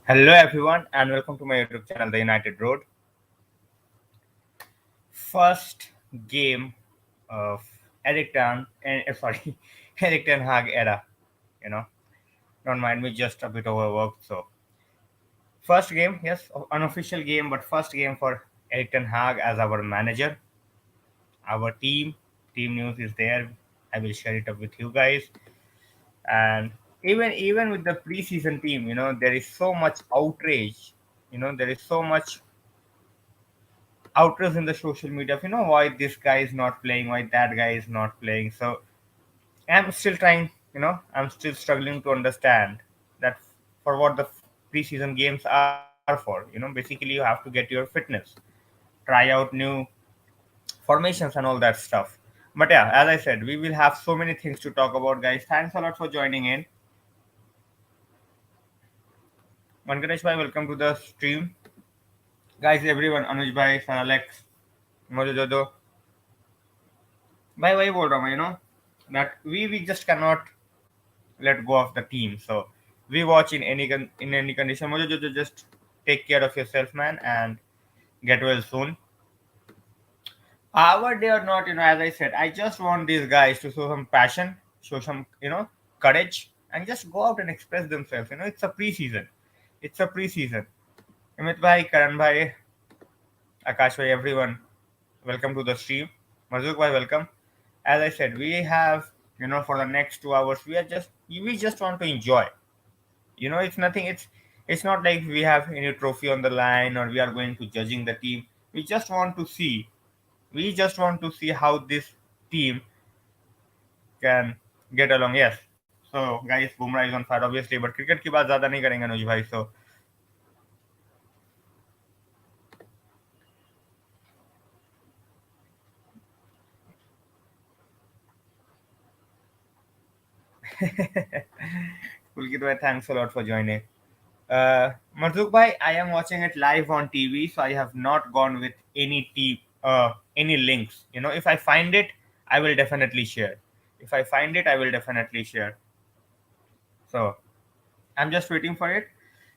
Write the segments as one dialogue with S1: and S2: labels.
S1: Hello, everyone, and welcome to my YouTube channel, The United Road. First game of Eric Ten, sorry, Eric Ten Hag era. You know, don't mind me, just a bit overworked. So, first game, yes, unofficial game, but first game for Eric Ten Hag as our manager. Our team news is there. I will share it up with you guys. And even with the preseason team, there is so much outrage. There is so much outrage in the social media of why this guy is not playing, why that guy is not playing. So I'm still trying, I'm still struggling to understand that for what the preseason games are for. Basically you have to get your fitness, try out new formations and all that stuff. But yeah, as I said, we will have so many things to talk about, guys. Thanks a lot for joining in. Manganesh bhai, welcome to the stream. Guys, everyone, Anuj bhai, Sir Alex, Mojo भाई वही बोल रहा हूँ मैं that we just cannot let go of the team. So we watch in any condition. मुझे जो just take care of yourself, man, and get well soon. However, they are not, as I said, I just want these guys to show some passion, show some, courage, and just go out and express themselves. It's a preseason. It's a preseason. Amit bhai, Karan bhai, Akash bhai, everyone, welcome to the stream. Mazuk bhai, welcome. As I said, we have, for the next 2 hours, we just want to enjoy. It's nothing. It's not like we have any trophy on the line or we are going to judging the team. We just want to see. We just want to see how this team can get along. Yes. So guys, Bumrah is on fire obviously, but cricket की बात ज़्यादा नहीं करेंगे अनुज भाई. So Pulkit bhai, thanks a lot for joining. Marzuk bhai, I am watching it live on TV, so I have not gone with any links. If I find it, I will definitely share. If I find it, I will definitely share. So I'm just waiting for it.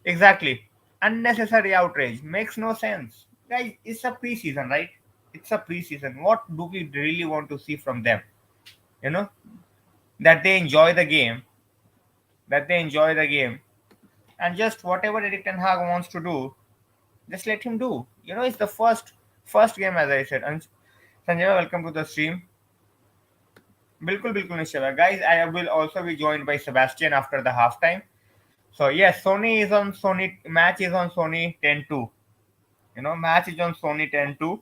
S1: Exactly. Unnecessary outrage makes no sense, guys. It's a preseason, right? It's a preseason. What do we really want to see from them? You know that they enjoy the game, that they enjoy the game, and just whatever Eric Ten Hag wants to do, just let him do. It's the first game, as I said. And Sanjay, welcome to the stream. बिल्कुल बिल्कुल निश्चय है. Guys, I will also be joined by Sebastian after the halftime. So yes, Sony is on Sony. Match is on Sony 10-2. Match is on Sony 10-2.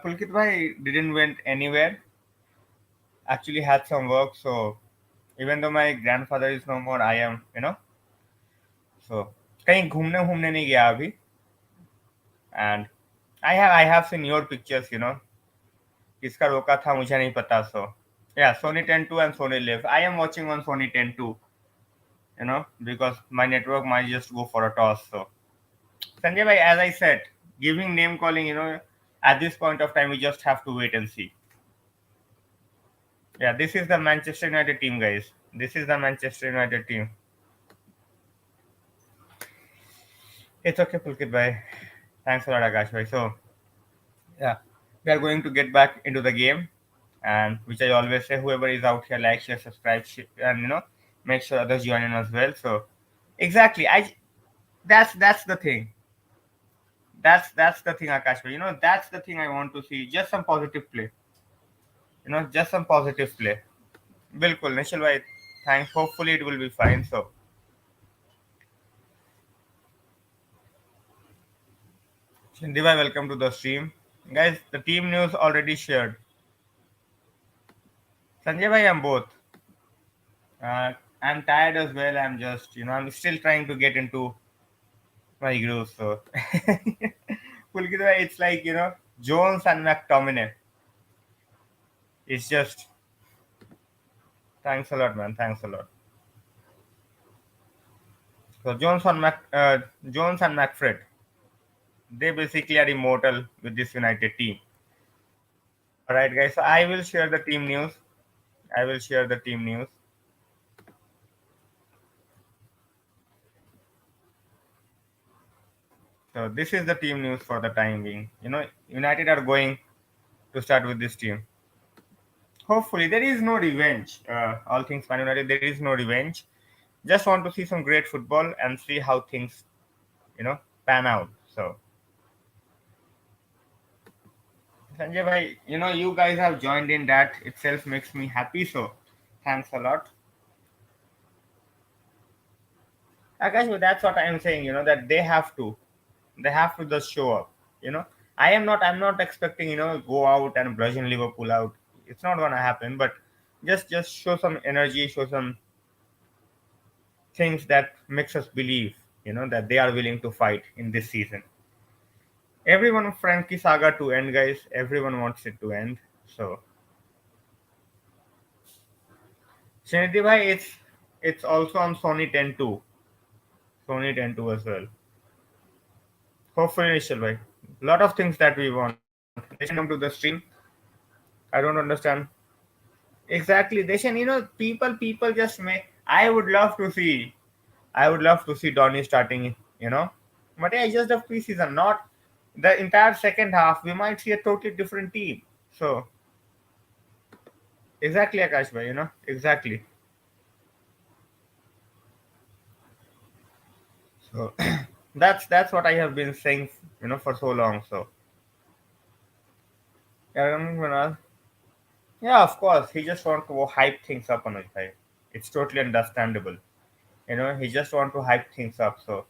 S1: Pulkit bhai didn't went anywhere. Actually had some work. So even though my grandfather is no more, I am. So कहीं घूमने घूमने नहीं गया अभी. And I have seen your pictures. किसका रोका था मुझे नहीं पता. So yeah, Sony 10-2 and Sony Live. I am watching on Sony 10-2. Because my network might just go for a toss. So Sanjay bhai, as I said, giving name calling, at this point of time, we just have to wait and see. Yeah, this is the Manchester United team, guys. This is the Manchester United team. It's okay, Pulkit bhai. Thanks a lot, Akash bhai. So yeah, we are going to get back into the game, and which I always say, whoever is out here, like, share, subscribe, and make sure others join in as well. So exactly, that's the thing. That's the thing, Akash bhai. That's the thing I want to see. Just some positive play. Just some positive play. बिल्कुल निश्चल भाई, thanks. Hopefully it will be fine. So Shindi bhai, welcome to the stream. Guys, the team news already shared. Sanjay bhai, I'm both. I'm tired as well. I'm just, I'm still trying to get into my groove. So Pulkit bhai, it's like, Jones and McTominay. It's just, thanks a lot, man. Thanks a lot. So Jones and McFred, they basically are immortal with this United team. All right, guys. So I will share the team news. I will share the team news. So this is the team news for the time being. United are going to start with this team. Hopefully, there is no revenge. All things Man United, there is no revenge. Just want to see some great football and see how things, you know, pan out. So, Sanjay bhai, you guys have joined in. That itself makes me happy. So, thanks a lot. Akash, but that's what I am saying. That they have to just show up. You know, I'm not expecting go out and bludgeon Liverpool out. It's not gonna happen. But just show some energy, show some things that makes us believe that they are willing to fight in this season. Everyone wants Frankie saga to end, guys. Everyone wants it to end. So, Srinidhi bhai, it's also on Sony 10 too. Sony 10 too as well. Hopefully, Nishal bhai. Lot of things that we want. They should come to the stream. I don't understand. Exactly. They should, people just may. I would love to see Donny starting, But yeah, it's just the preseason, not the entire second half. We might see a totally different team. So, exactly, Akash bhai, exactly. So that's what I have been saying, for so long. So yeah, yeah, of course, he just want to hype things up on it. Right? It's totally understandable. He just want to hype things up. So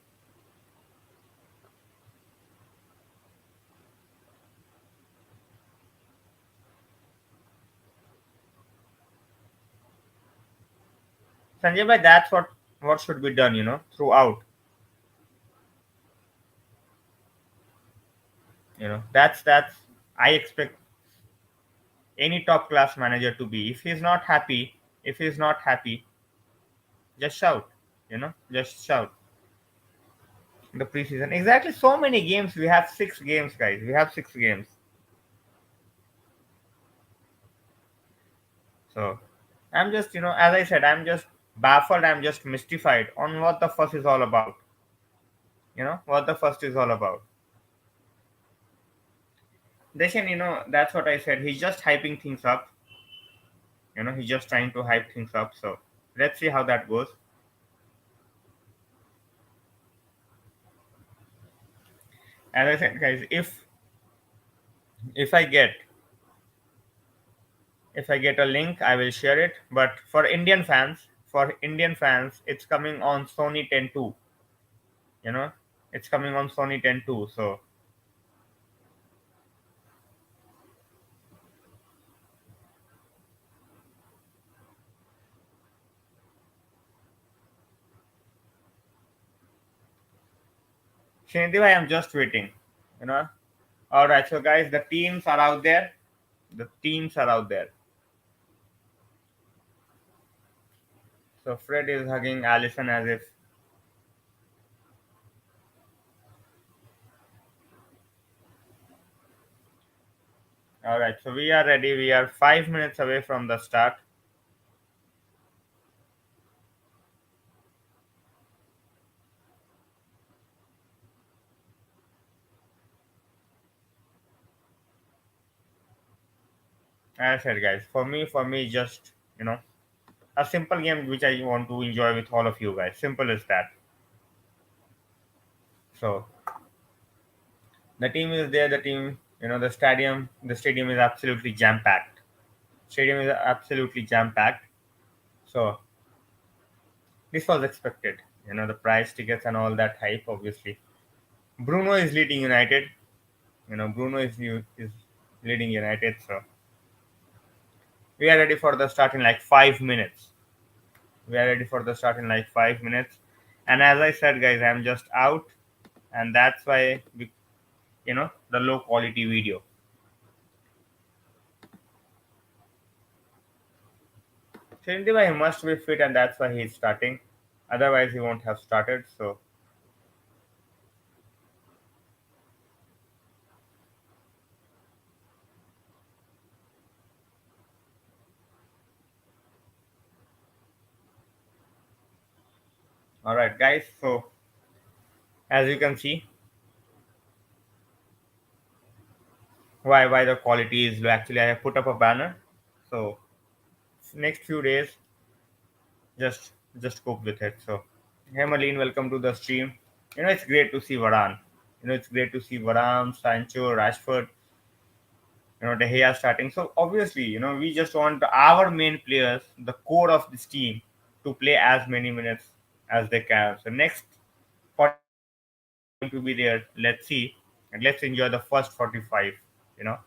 S1: Sanjay bhai, that's what should be done. Throughout. That's I expect any top class manager to be. If he's not happy, just shout. Just shout. The preseason, exactly. So many games. We have 6 games, guys. We have 6 games. So I'm just, as I said, I'm just baffled. I'm just mystified on what the fuss is all about. What the fuss is all about. Deshan, that's what I said. He's just hyping things up. He's just trying to hype things up. So let's see how that goes. As I said, guys, if I get if I get a link, I will share it. But for Indian fans, it's coming on Sony 10 too. You know, it's coming on Sony 10 too. So Srinidhi, I am just waiting. You know. All right, so guys, the teams are out there. The teams are out there. So Fred is hugging Allison as if. All right, so we are ready. We are 5 minutes away from the start. As I said, guys, for me, just a simple game which I want to enjoy with all of you guys. Simple as that. So the team is there. The team, the stadium is absolutely jam packed. Stadium is absolutely jam packed. So this was expected. The price tickets and all that hype. Obviously, Bruno is leading United. Bruno is leading United. So we are ready for the start in like 5 minutes. We are ready for the start in like 5 minutes. And as I said, guys, I'm just out, and that's why the low quality video. Srindiva, he must be fit, and that's why he's starting. Otherwise, he won't have started. So All right, guys. So as you can see, why the quality is low. Actually, I have put up a banner. So next few days, just just cope with it. So hey, Marlene, welcome to the stream. It's great to see Varane. It's great to see Varane, Sancho, Rashford. De Gea starting. So obviously, we just want our main players, the core of this team, to play as many minutes as they can. So next 45 minutes are going to be there. Let's see, and let's enjoy the first 45. You know,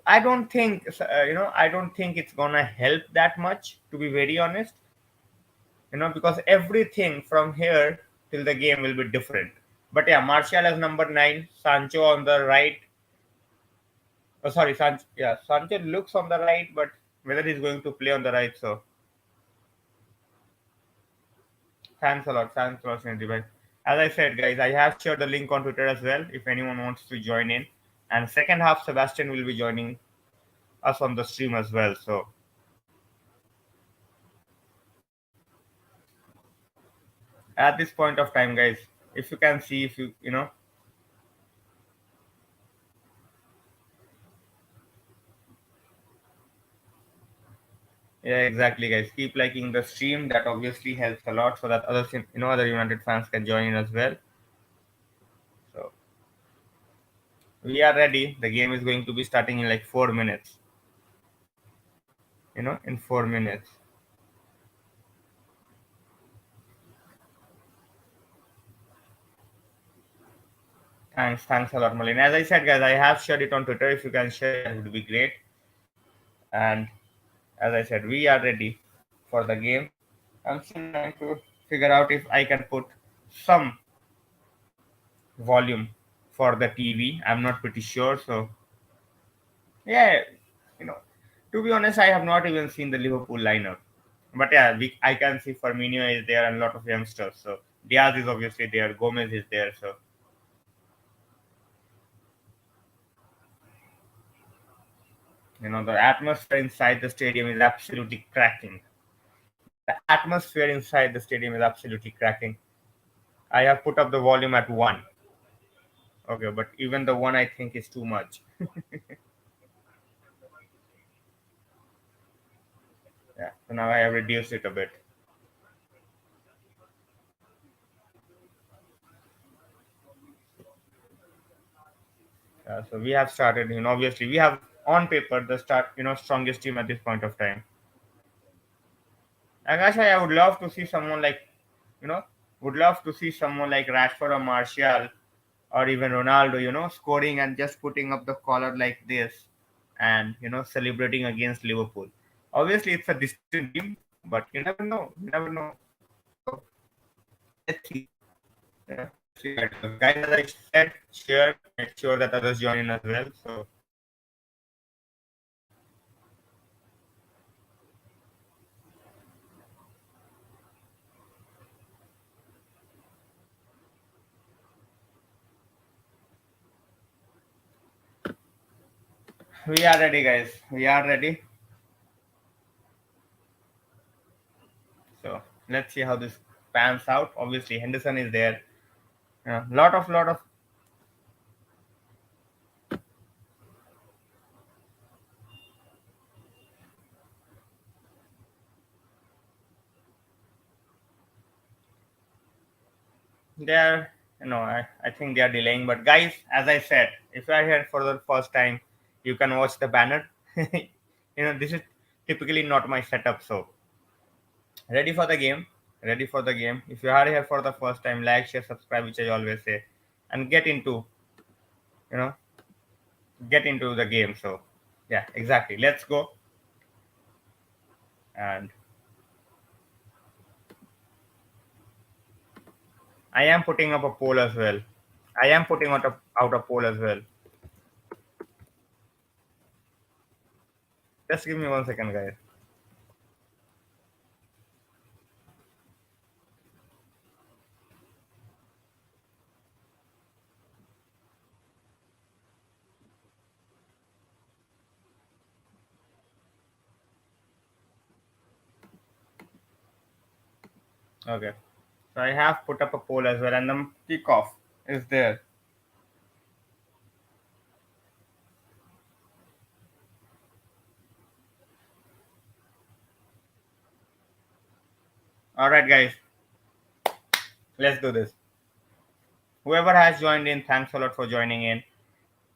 S1: I don't think I don't think it's gonna help that much, to be very honest. Because everything from here till the game will be different. But yeah, Martial as number 9, Sancho on the right. Oh, sorry, Yeah, Sancho looks on the right, but whether he's going to play on the right, so thanks a lot, Srinidhi bhai. As I said, guys, I have shared the link on Twitter as well if anyone wants to join in. And second half, Sebastian will be joining us on the stream as well. So at this point of time, guys, if you can see, if yeah, exactly, guys, keep liking the stream. That obviously helps a lot, so that other United fans can join in as well. So we are ready. The game is going to be starting in like 4 minutes. In 4 minutes. Thanks a lot, Malin. As I said, guys, I have shared it on Twitter. If you can share, it would be great. And as I said, we are ready for the game. I'm still trying to figure out if I can put some volume for the TV. I'm not pretty sure. So yeah, you know, to be honest, I have not even seen the Liverpool lineup. But yeah, I can see Firmino is there and a lot of youngsters. So Diaz is obviously there. Gomez is there. So the atmosphere inside the stadium is absolutely cracking. The atmosphere inside the stadium is absolutely cracking. I have put up the volume at 1. Okay, but even the 1 I think is too much. Yeah, so now I have reduced it a bit. So we have started, obviously we have on paper the strongest team at this point of time. Akash, I would love to see someone like, you know, would love to see someone like Rashford or Martial or even Ronaldo, scoring and just putting up the collar like this and, celebrating against Liverpool. Obviously, it's a distant team, but you never know. You never know. So, let's see. Yeah, see how it goes. Guys, as I said, share, make sure that others join in as well. So, we are ready, guys. We are ready. So, let's see how this pans out. Obviously, Henderson is there. Lot of they are, I think they are delaying. But guys, as I said, if you are here for the first time, you can watch the banner. This is typically not my setup. So ready for the game. Ready for the game. If you are here for the first time, like, share, subscribe, which I always say, and you know, get into the game. So yeah, exactly. Let's go. And I am putting up a poll as well. I am putting out a poll as well. Just give me 1 second, guys. Okay. So I have put up a poll as well, and the kickoff is there. All right, guys, let's do this. Whoever has joined in, thanks a lot for joining in.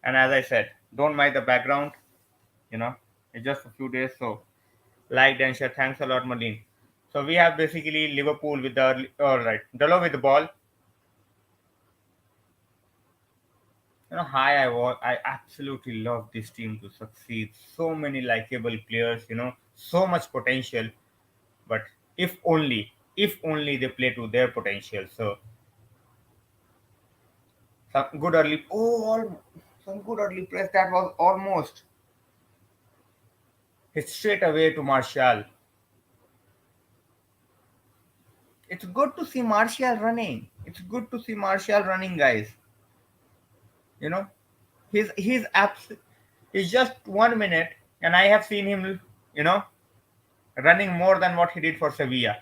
S1: And as I said, don't mind the background. You know, it's just a few days, so like and share. Thanks a lot, Marlene. So we have basically Liverpool with the all right, Delo with the ball. I absolutely love this team to succeed. So many likable players. So much potential. But if only they play to their potential. So some good early. Some good early press. That was almost. It's straight away to Martial. It's good to see Martial running. It's good to see Martial running, guys. You know, he's he's just 1 minute, and I have seen him, you know, running more than what he did for Sevilla.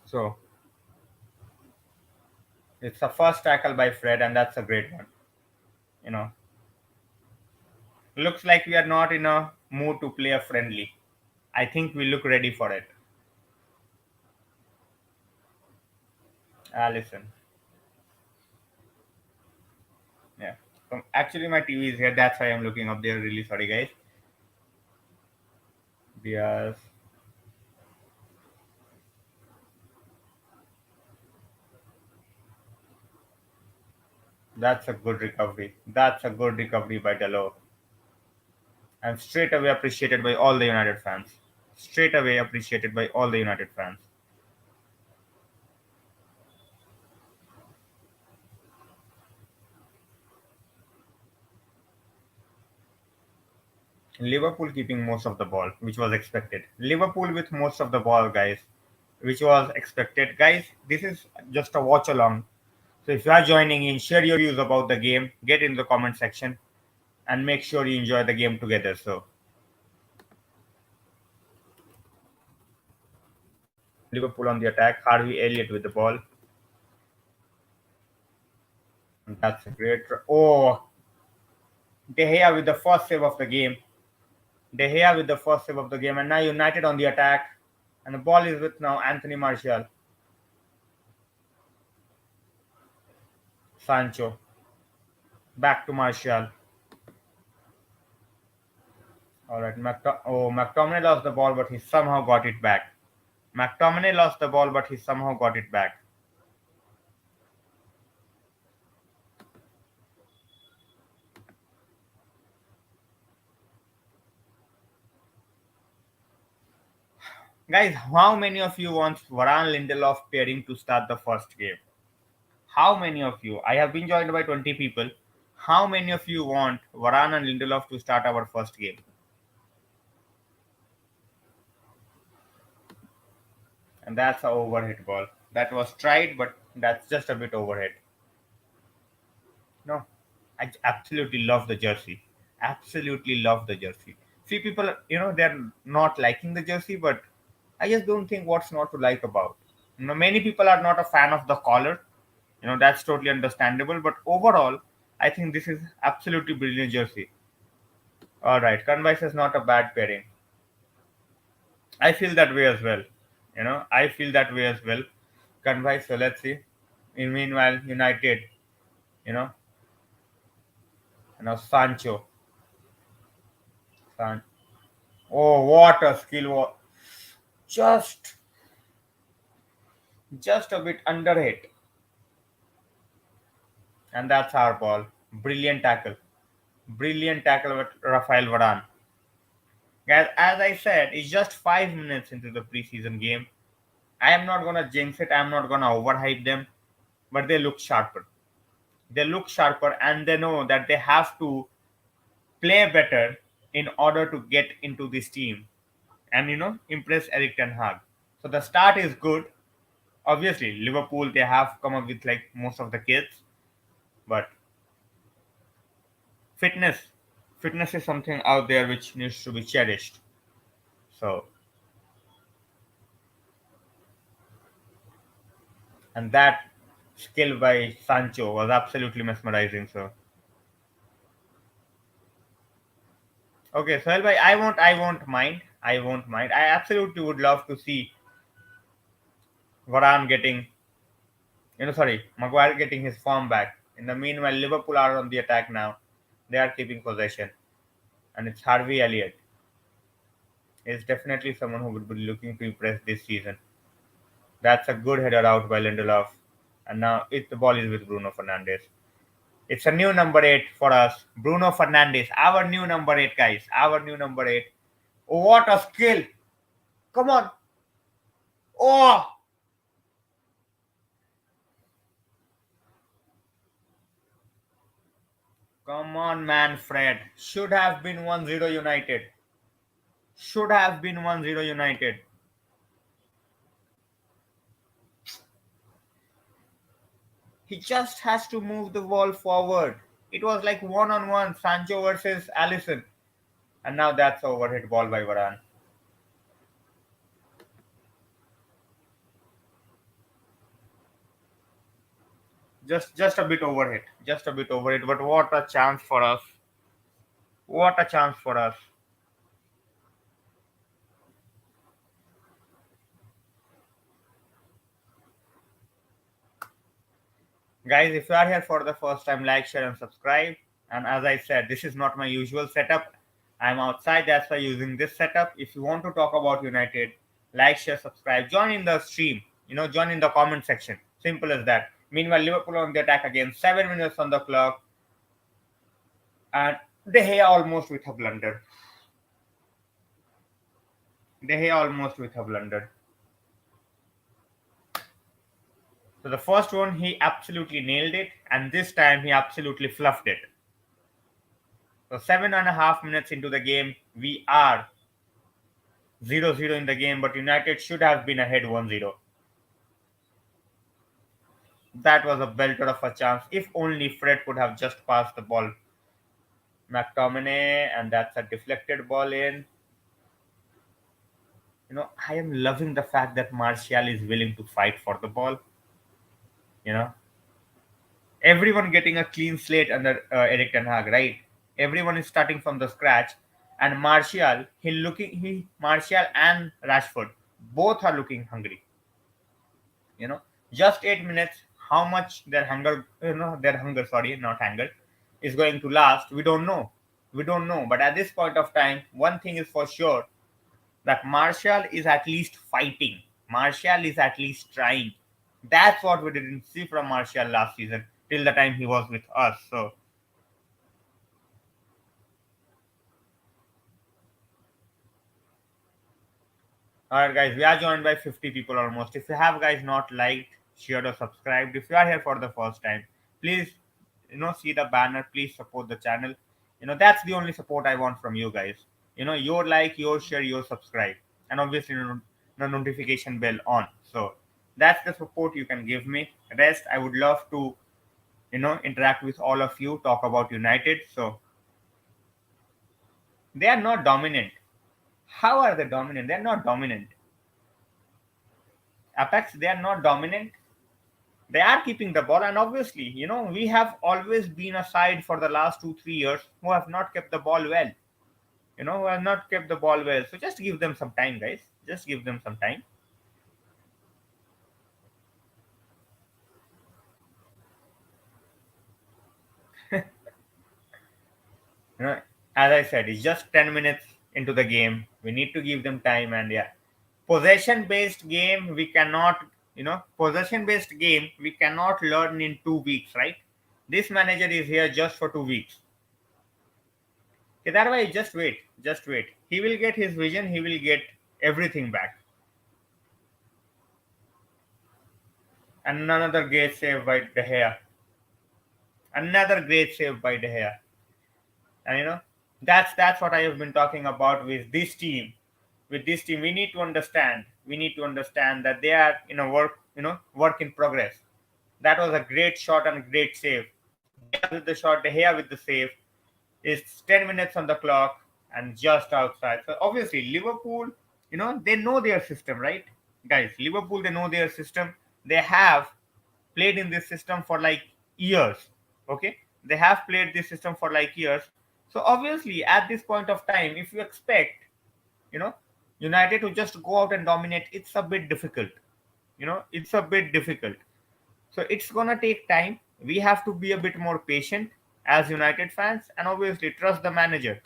S1: So it's a first tackle by Fred, and that's a great one. You know, looks like we are not in a mood to play a friendly. I think we look ready for it. Listen, yeah. Actually, my TV is here. That's why I'm looking up there. Really sorry, guys. Yes, that's a good recovery. That's a good recovery by Delo. And straight away appreciated by all the United fans. Straight away appreciated by all the United fans. Liverpool keeping most of the ball, which was expected. Liverpool with most of the ball, guys, which was expected. Guys, this is just a watch along. So if you are joining in, share your views about the game, get in the comment section, and make sure you enjoy the game together. So Liverpool on the attack, Harvey Elliott with the ball. And that's a great. Oh, De Gea with the first save of the game. De Gea with the first save of the game, and now United on the attack. And the ball is with now Anthony Martial. Sancho. Back to Martial. Alright, McTominay lost the ball, but he somehow got it back. McTominay lost the ball, but he somehow got it back. Guys, how many of you want Varane Lindelof pairing to start the first game? How many of you? I have been joined by 20 people. How many of you want Varane and Lindelof to start our first game? And that's a overhit ball. That was tried, but that's just a bit overhit. No, I absolutely love the jersey. Absolutely love the jersey. Few people, they're not liking the jersey, but I just don't think what's not to like about. Many people are not a fan of the collar. That's totally understandable. But overall, I think this is absolutely brilliant jersey. All right, Convice is not a bad pairing. I feel that way as well. I feel that way as well. Convice. So let's see. Meanwhile, United. You know, Sancho. San. Oh, what a skill! Just, just a bit under hit, and that's our ball. Brilliant tackle with Rafael Varane. Guys, as I said, it's just 5 minutes into the preseason game. I am not gonna jinx it. I'm not gonna overhype them, but they look sharper. They look sharper, and they know that they have to play better in order to get into this team and impress Eric Ten Hag. So the start is good. Obviously, Liverpool they have come up with like most of the kids, but fitness, Fitness is something out there which needs to be cherished. So, and that skill by Sancho was absolutely mesmerizing. So, okay, Sohail bhai, I won't mind. I absolutely would love to see Varane getting, sorry, Maguire getting his form back. In the meanwhile, Liverpool are on the attack now. They are keeping possession, and it's Harvey Elliott. Is definitely someone who would be looking to impress this season. That's a good header out by Lindelof, and now the ball is with Bruno Fernandes. It's a new number 8 for us. Bruno Fernandes, our new number 8, guys. Our new number 8. Oh, what a skill! Come on! Oh! Come on, man, Fred. Should have been 1-0 United. Should have been 1-0 United. He just has to move the ball forward. It was like one on one Sancho versus Allison. And now that's overhit ball by Varane. Just a bit overhit. Just a bit overhit. But what a chance for us. What a chance for us. Guys, if you are here for the first time, like, share, and subscribe. And as I said, this is not my usual setup. I'm outside, that's why using this setup. If you want to talk about United, like, share, subscribe, join in the stream. Join in the comment section. Simple as that. Meanwhile, Liverpool on the attack again. 7 minutes on the clock, and De Gea almost with a blunder. De Gea almost with a blunder. So the first one he absolutely nailed it, and this time he absolutely fluffed it. So 7.5 minutes into the game, we are 0-0 in the game, but United should have been ahead 1-0. That was a belter of a chance. If only Fred could have just passed the ball. McTominay, and that's a deflected ball in. I am loving the fact that Martial is willing to fight for the ball. You know, everyone getting a clean slate under Eric Ten Hag, right? Everyone is starting from the scratch, and Martial and Rashford both are looking hungry. You know, just 8 minutes. How much their hunger, sorry, not anger, is going to last? We don't know. We don't know. But at this point of time, one thing is for sure that Martial is at least fighting. Martial is at least trying. That's what we didn't see from Martial last season till the time he was with us. So, alright, guys, we are joined by 50 people almost. If you have guys not liked, shared, or subscribed, if you are here for the first time, please, see the banner. Please support the channel. That's the only support I want from you guys. Your like, your share, your subscribe, and obviously, the notification bell on. So, that's the support you can give me. Rest, I would love to, interact with all of you, talk about United. So, they are not dominant. How are they dominant? They're not dominant. Apex, they are not dominant. They are keeping the ball, and obviously, we have always been a side for the last 2 3 years who have not kept the ball well. Who have not kept the ball well. So just give them some time, guys. Just give them some time. You know, as I said, it's just 10 minutes into the game. We need to give them time, and yeah, possession-based game we cannot. Possession-based game we cannot learn in 2 weeks, right? This manager is here just for 2 weeks. Okay, that way, just wait, just wait. He will get his vision. He will get everything back. And another great save by De Gea. Another great save by De Gea. And that's what I have been talking about with this team. With this team, we need to understand. We need to understand that they are in a work in progress. That was a great shot and great save. With the shot, De Gea with the save. It's 10 minutes on the clock and just outside. So obviously, Liverpool, they know their system, right? Guys, Liverpool, they know their system. They have played in this system for like years. Okay? They have played this system for like years. So obviously, at this point of time, if you expect, you know, United to just go out and dominate, it's a bit difficult. It's a bit difficult. So it's gonna take time. We have to be a bit more patient as United fans, and obviously trust the manager.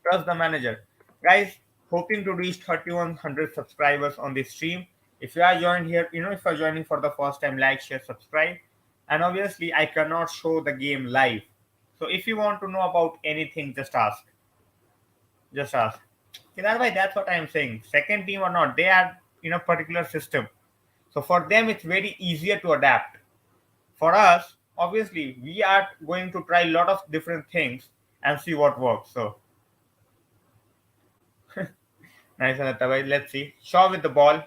S1: Trust the manager, guys. Hoping to reach 3100 subscribers on this stream. If you are joined here, if you are joining for the first time, like, share, subscribe. And obviously, I cannot show the game live. So if you want to know about anything, just ask. Just ask. Kedar bhai, that's what I am saying. Second team or not, they are in a particular system. So for them, it's very easier to adapt. For us, obviously, we are going to try a lot of different things and see what works. So nice, Anata bhai. Let's see. Shaw with the ball.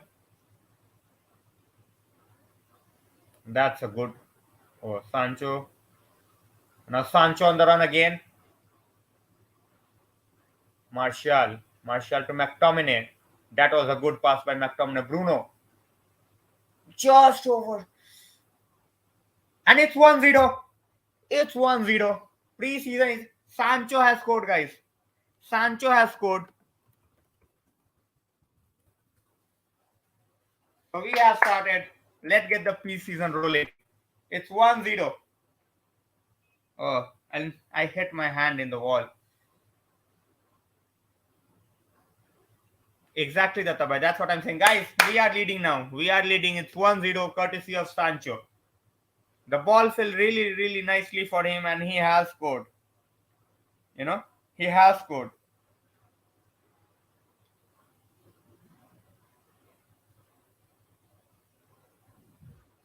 S1: That's a good. Oh, Sancho. Now Sancho on the run again. Martial. Martial to McTominay. That was a good pass by McTominay. Bruno. Just over. And it's 1-0. It's 1-0. Pre-season is Sancho has scored, guys. Sancho has scored. So we have started. Let's get the pre-season rolling. It's 1-0. Oh, and I hit my hand in the wall. Exactly, Dattabai. That's what I'm saying. Guys, we are leading now. We are leading. It's 1-0 courtesy of Sancho. The ball fell really, really nicely for him and he has scored. He has scored.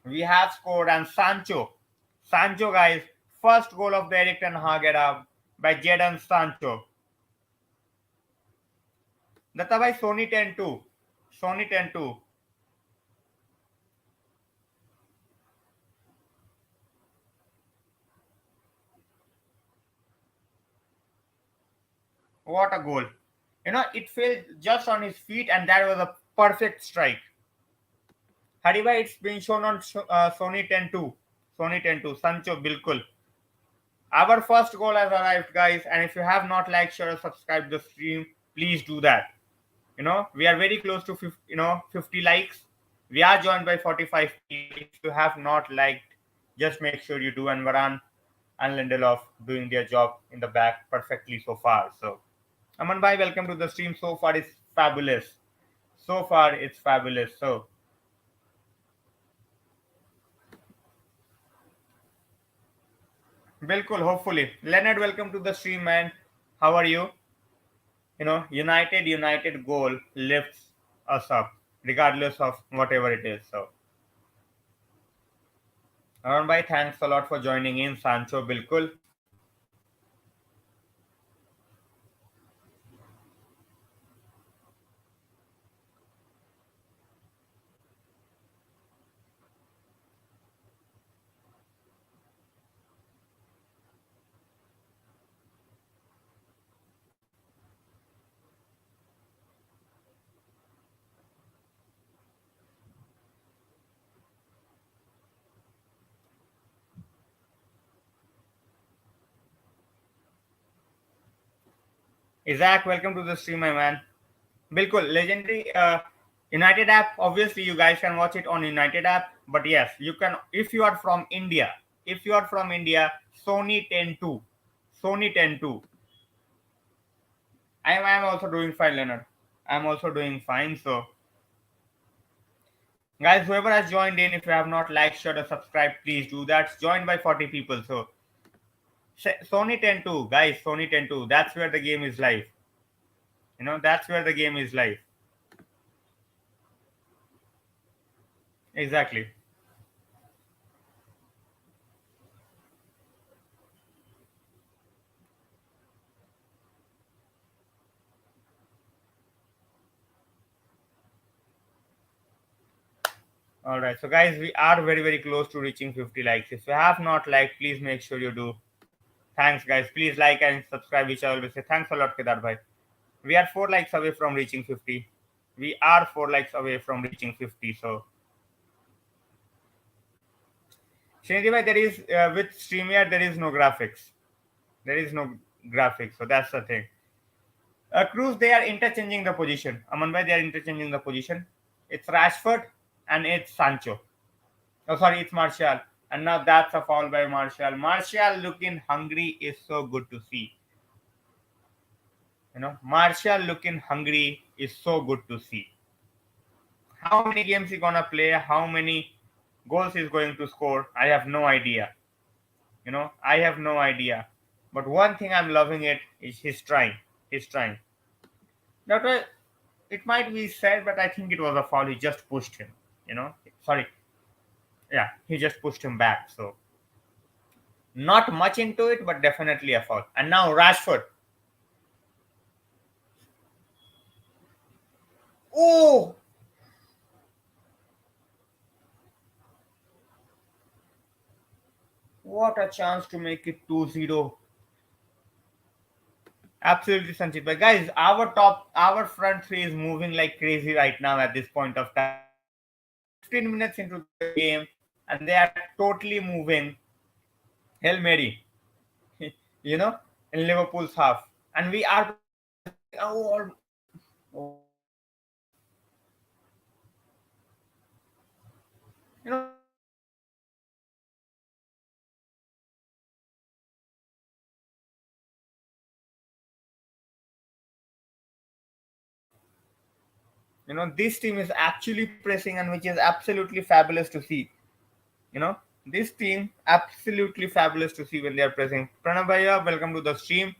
S1: We have scored and Sancho, guys, first goal of the Eric Ten Hag era by Jadon Sancho. Dattabai, Sony 10-2. Sony 10-2. What a goal. It fell just on his feet and that was a perfect strike. Haribai, it's been shown on Sony 10-2. Sony 10-2. Sancho, Bilkul. Our first goal has arrived, guys. And if you have not liked, share, or subscribed the stream, please do that. We are very close to 50 likes. We are joined by 45 people. If you have not liked, just make sure you do. And Varan and Lindelof doing their job in the back perfectly so far. So, Aman bhai, welcome to the stream. So far, it's fabulous. So far, it's fabulous. So, Bilkul, hopefully. Leonard, welcome to the stream, man. How are you? United goal lifts us up, regardless of whatever it is. So, Arun bhai, thanks a lot for joining in. Sancho, Bilkul. Isaac, welcome to the stream, my man. Bilkul, legendary United app. Obviously, you guys can watch it on United app. But yes, you can if you are from India. If you are from India, Sony 10-2. Sony 10-2. I am also doing fine, Leonard. I'm also doing fine. So, guys, whoever has joined in, if you have not liked, share, or subscribed, please do that. It's joined by 40 people. So, Sony 10-2, guys. Sony 10-2. That's where the game is live. That's where the game is live. Exactly. All right. So, guys, we are very, very close to reaching 50 likes. If you have not liked, please make sure you do. Thanks, guys. Please like and subscribe, which I always say. Thanks a lot, Kedar bhai. We are 4 likes away from reaching 50. We are 4 likes away from reaching 50. So, Srinidhi bhai, there is with StreamYard there is no graphics. There is no graphics, so that's the thing. Cruz, they are interchanging the position. Aman bhai, they are interchanging the position. It's Rashford and it's Sancho. Oh, sorry, it's Martial. And now that's a foul by Martial. Martial looking hungry is so good to see. Martial looking hungry is so good to see. How many games he gonna play? How many goals he's going to score? I have no idea. I have no idea. But one thing I'm loving it is he's trying. He's trying. That was, it might be said, but I think it was a foul. He just pushed him. Sorry. Yeah, he just pushed him back. So not much into it, but definitely a foul. And now Rashford. Oh, what a chance to make it 2-0. Absolutely, Sanchit. But guys, our front three is moving like crazy right now at this point of time. 15 minutes into the game, and they are totally moving. Hail Mary, you know, in Liverpool's half. And we are. Oh, oh, you know, this team is actually pressing, and which is absolutely fabulous to see. You know, this team absolutely fabulous to see when they are pressing. Pranav Bhaiya, welcome to the stream.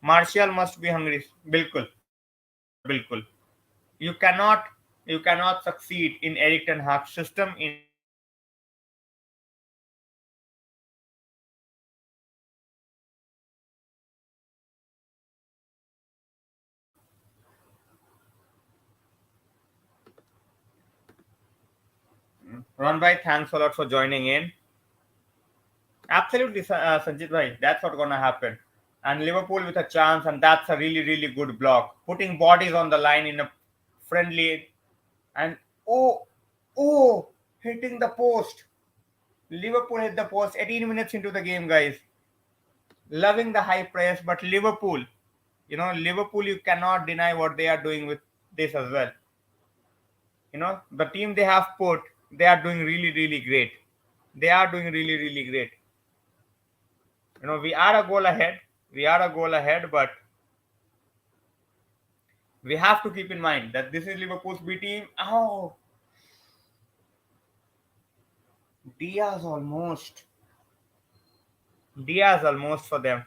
S1: Martial must be hungry. Bilkul, bilkul. You cannot you cannot succeed in Eric Ten Hag's system in Ron bhai, thanks a lot for joining in. Absolutely, Sanjit bhai, that's what's gonna happen. And Liverpool with a chance, and that's a really, really good block. Putting bodies on the line in a friendly and oh, oh, hitting the post. Liverpool hit the post 18 minutes into the game, guys. Loving the high press, but Liverpool, you cannot deny what they are doing with this as well. The team they have put, they are doing really, really great. They are doing really, really great. We are a goal ahead. We are a goal ahead, but we have to keep in mind that this is Liverpool's B team. Oh, Diaz almost. Diaz almost for them.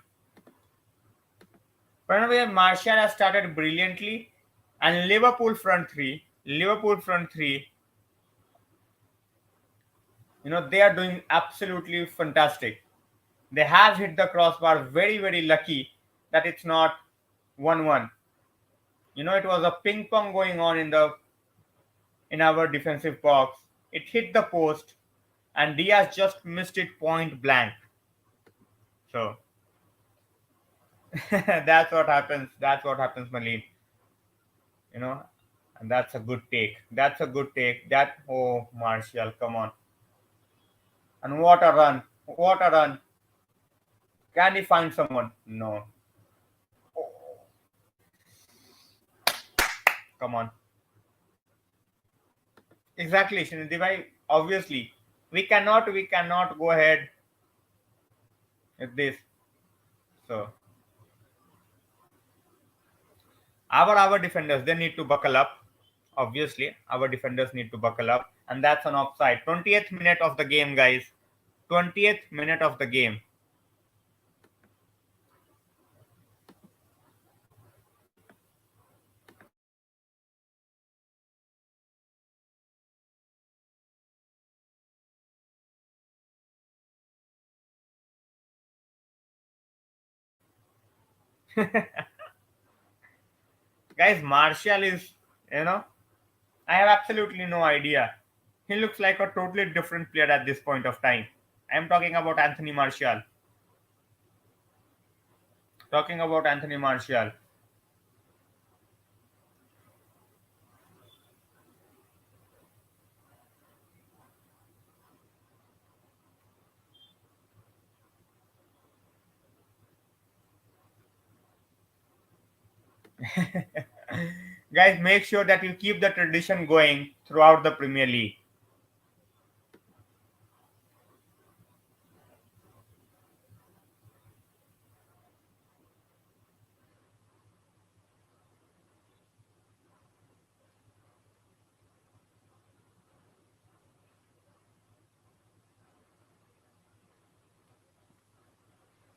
S1: But anyway, Martial has started brilliantly, and Liverpool front three, they are doing absolutely fantastic. They have hit the crossbar, very, very lucky that it's not 1-1. It was a ping pong going on in our defensive box. It hit the post, and Diaz just missed it point blank. So that's what happens. That's what happens, Malin. You know, and that's a good take. That's a good take. Martial, come on. And what a run. What a run. Can he find someone? No. Oh, come on. Exactly, Shinidhi. Obviously, we cannot go ahead with this. So our defenders, they need to buckle up. Obviously, our defenders need to buckle up, and that's an offside. 20th minute of the game, guys. 20th minute of the game. Guys, Martial is, you know, I have absolutely no idea. He looks like a totally different player at this point of time. I am talking about Anthony Martial. Talking about Anthony Martial. Guys, make sure that you keep the tradition going throughout the Premier League.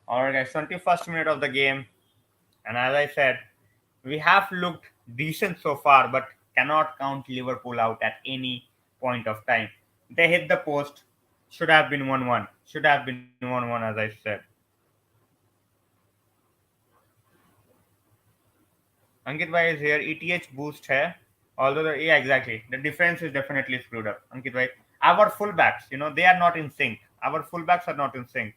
S1: Alright, guys, 21st minute of the game. And as I said, we have looked decent so far, but cannot count Liverpool out at any point of time. They hit the post, should have been 1-1. Should have been 1-1, as I said. Ankit Bhai is here. ETH boost hai. Although, yeah, exactly. The defense is definitely screwed up. Ankit Bhai. Our fullbacks, they are not in sync. Our fullbacks are not in sync.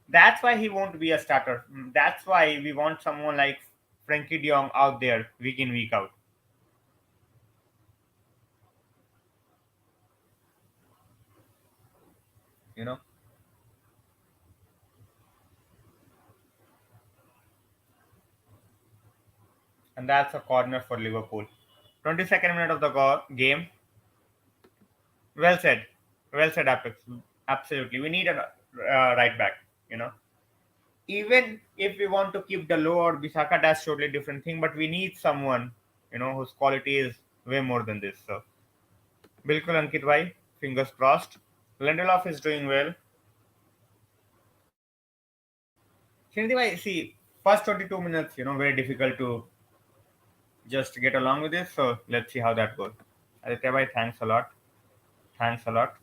S1: That's why he won't be a starter. That's why we want someone like Frenkie de Jong out there week in, week out. You know, and that's a corner for Liverpool. 22nd minute of the game. Well said. Well said, Apex. Absolutely. We need a right back. You know, even if we want to keep the low or Bisaka, that's totally different thing. But we need someone, whose quality is way more than this. So, Bilkul Ankit bhai, fingers crossed. Lindelof is doing well. Srinidhi bhai, see, first 22 minutes, very difficult to just get along with this. So let's see how that goes. Aditya bhai, thanks a lot. Thanks a lot.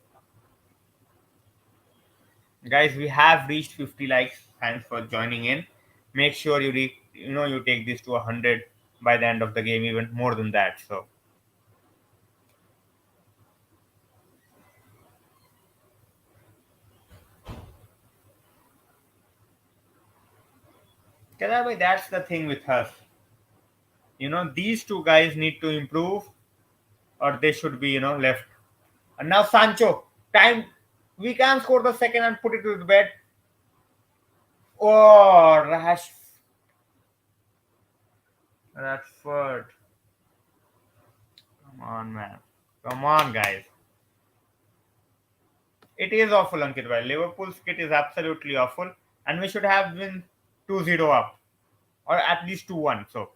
S1: Guys, we have reached 50 likes. Thanks for joining in. Make sure you take this to 100 by the end of the game, even more than that. So, Kedar bhai, that's the thing with us. These two guys need to improve, or they should be, left. And now Sancho, time we can score the second and put it to the bed. Oh, Rashford. Come on, man. Come on, guys. It is awful, Ankit bhai. Liverpool's kit is absolutely awful, and we should have been 2-0 up, or at least 2-1. So,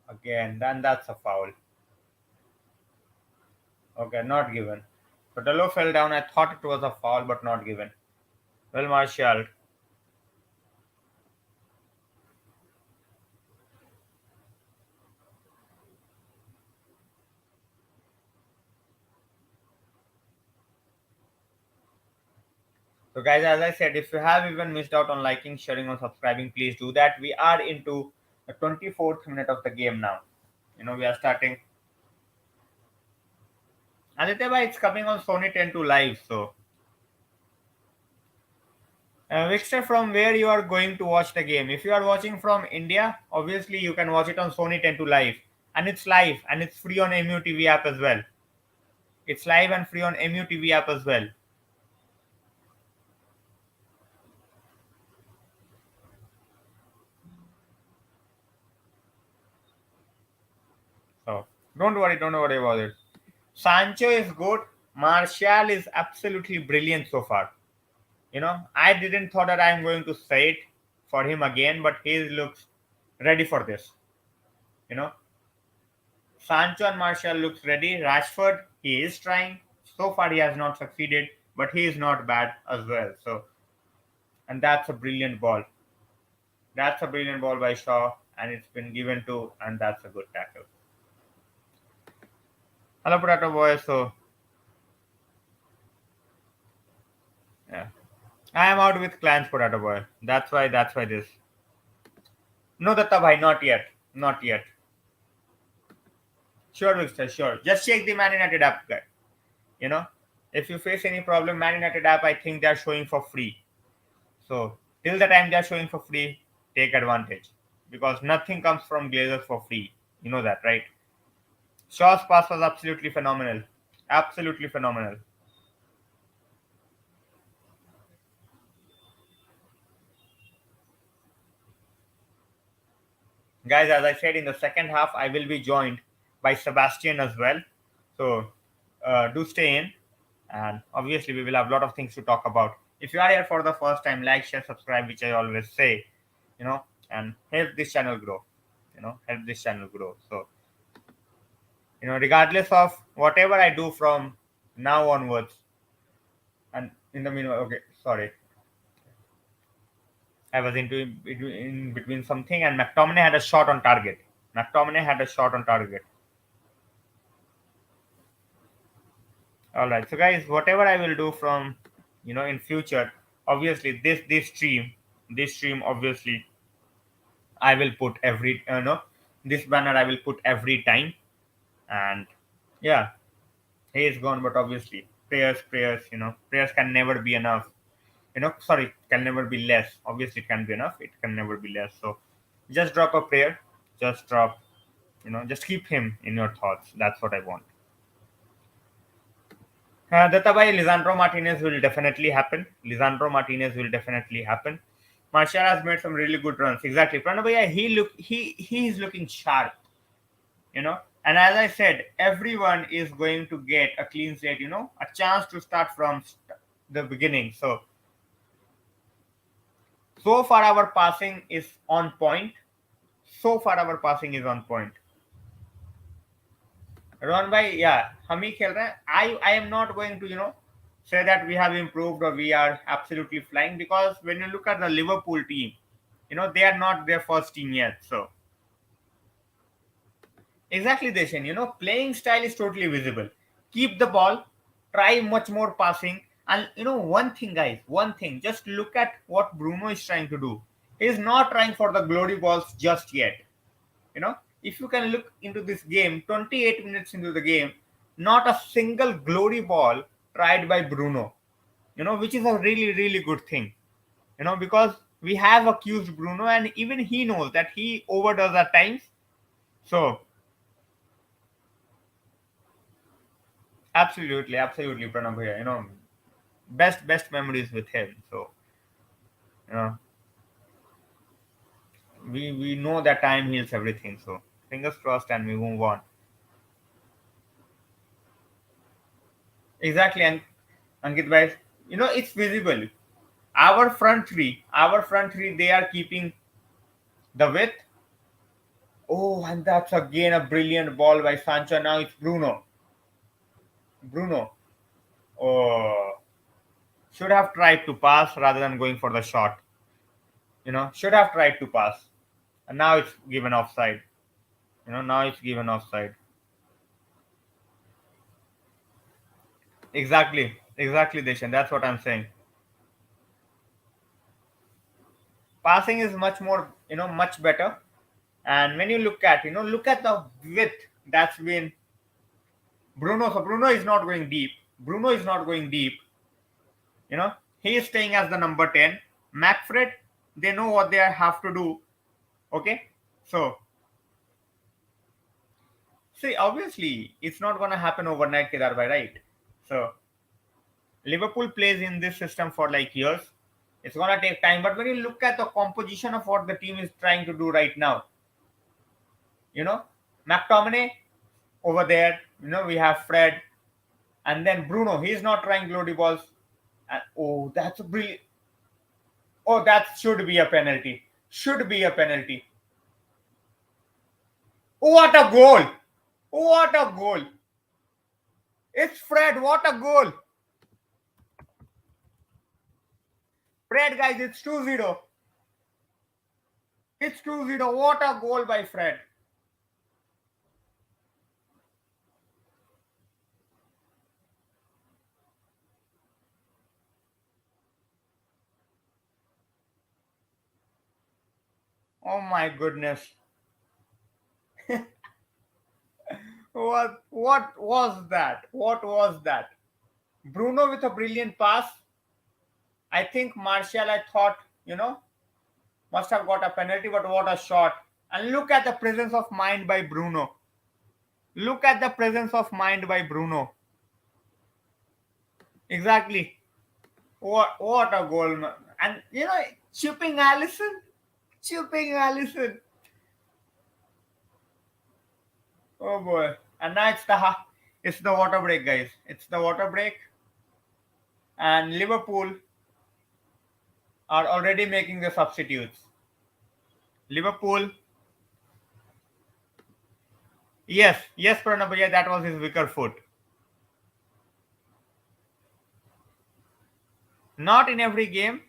S1: again, then that's a foul. Okay, not given. So, Delo fell down. I thought it was a foul, but not given. Well, Martial. So, guys, as I said, if you have even missed out on liking, sharing, or subscribing, please do that. We are into the 24th minute of the game now. We are starting. Aditya bhai, it's coming on Sony 10 to live. So, Victor, from where you are going to watch the game? If you are watching from India, obviously you can watch it on Sony 10 to live, and it's live and it's free on MUTV app as well. It's live and free on MUTV app as well. So don't worry about it. Sancho is good. Martial is absolutely brilliant so far. I didn't thought that I'm going to say it for him again, but he looks ready for this. You know, Sancho and Martial looks ready. Rashford, he is trying. So far, he has not succeeded, but he is not bad as well. So, and that's a brilliant ball. That's a brilliant ball by Shaw, and it's been given to, and that's a good tackle. Hello, Potato Boy. So, yeah, I am out with clans, Potato Boy. That's why. That's why this. No, Datta Bhai, not yet. Not yet. Sure, Victor, sure. Just check the Man United app, guy. You know, if you face any problem, Man United app, I think they're showing for free. So till the time they're showing for free, take advantage because nothing comes from Glazers for free. You know that, right? Shaw's pass was absolutely phenomenal. Absolutely phenomenal. Guys, as I said, in the second half, I will be joined by Sebastian as well. So do stay in. And obviously, we will have a lot of things to talk about. If you are here for the first time, like, share, subscribe, which I always say, you know, and help this channel grow. Help this channel grow. So, regardless of whatever I do from now onwards, and in the meanwhile, okay, sorry, I was in between something, and McTominay had a shot on target. McTominay had a shot on target. All right, so guys, whatever I will do from in future, obviously this stream, obviously I will put every no this banner I will put every time, and yeah, he is gone, but obviously prayers can never be enough. Sorry, can never be less. Obviously, it can be enough. It can never be less. So, just drop a prayer. Just drop. Just keep him in your thoughts. That's what I want. Databai, Lisandro Martinez will definitely happen. Lisandro Martinez will definitely happen. Martial has made some really good runs. Exactly. Pranabhaya, he is looking sharp. And as I said, everyone is going to get a clean slate. A chance to start from the beginning. So far our passing is on point. So far our passing is on point. Ron bhai, yeah, हम ही खेल रहे हैं. I am not going to say that we have improved or we are absolutely flying, because when you look at the Liverpool team, they are not their first team yet. So exactly, Deshan, playing style is totally visible. Keep the ball, try much more passing, and one thing, guys, one thing. Just look at what Bruno is trying to do. He is not trying for the glory balls just yet. If you can look into this game, 28 minutes into the game, not a single glory ball tried by Bruno. Which is a really really good thing. Because we have accused Bruno, and even he knows that he overdoes at times. So absolutely, absolutely, Pranav here. Best memories with him. So you know, we know that time heals everything. So fingers crossed, and we move on. Exactly, and Ankit bhai, it's visible. Our front three, they are keeping the width. Oh, and that's again a brilliant ball by Sancho. Now it's Bruno. Bruno. Oh, should have tried to pass rather than going for the shot. Should have tried to pass. And now it's given offside. Now it's given offside. Exactly, Deshan. That's what I'm saying. Passing is much more, much better. And when you look at the width that's been Bruno. So Bruno is not going deep. Bruno is not going deep. He is staying as the number 10. Macfred, they know what they have to do. Okay, so see, obviously, it's not going to happen overnight, Kedar bhai, right? So Liverpool plays in this system for like years. It's going to take time. But when you look at the composition of what the team is trying to do right now, you know, McTominay over there, we have Fred, and then Bruno. He's not trying glory balls. And, oh, that's a brilliant. Oh, that should be a penalty. Should be a penalty. What a goal! What a goal! It's Fred. What a goal! Fred, guys, it's 2-0. It's 2-0. What a goal by Fred. Oh my goodness. What was that? What was that? Bruno with a brilliant pass. I think Martial, I thought, must have got a penalty, but what a shot. And look at the presence of mind by Bruno. Look at the presence of mind by Bruno. Exactly. What a goal, man. And chipping Allison. Chipping Allison. Oh boy. And now it's the water break, guys. It's the water break. And Liverpool are already making the substitutes. Liverpool. Yes, Pranab, yeah, that was his wicker foot. Not in every game,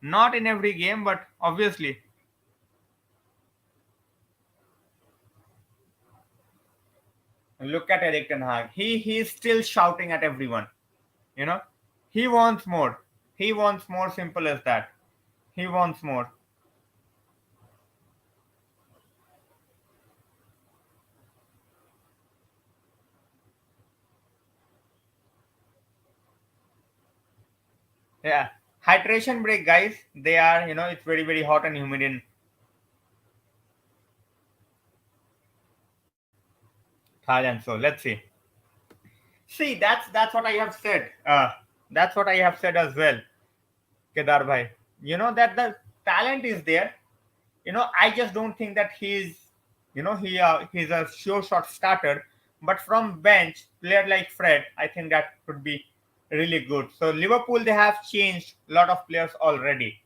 S1: not in every game, but obviously. Look at Eric Ten Hag. He's still shouting at everyone. You know, he wants more. He wants more. Simple as that. He wants more. Yeah. Hydration break, guys. They are, it's very very hot and humid in Thailand. So let's see. See, that's what I have said. That's what I have said as well, Kedar bhai. That the talent is there. I just don't think that he's a sure shot starter. But from bench, player like Fred, I think that could be really good. So Liverpool, they have changed a lot of players already.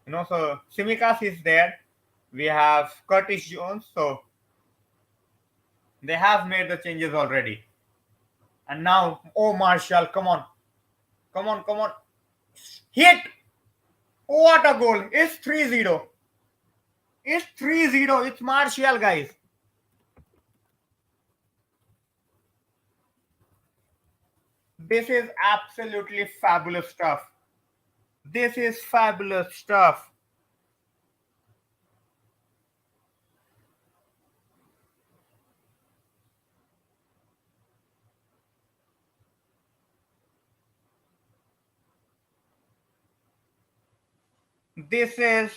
S1: So Simikas is there. We have Curtis Jones. So they have made the changes already. And now, oh Marshall, come on, come on, come on, hit! What a goal! It's 3-0. It's 3-0. It's Martial, guys. This is absolutely fabulous stuff. This is fabulous stuff. This is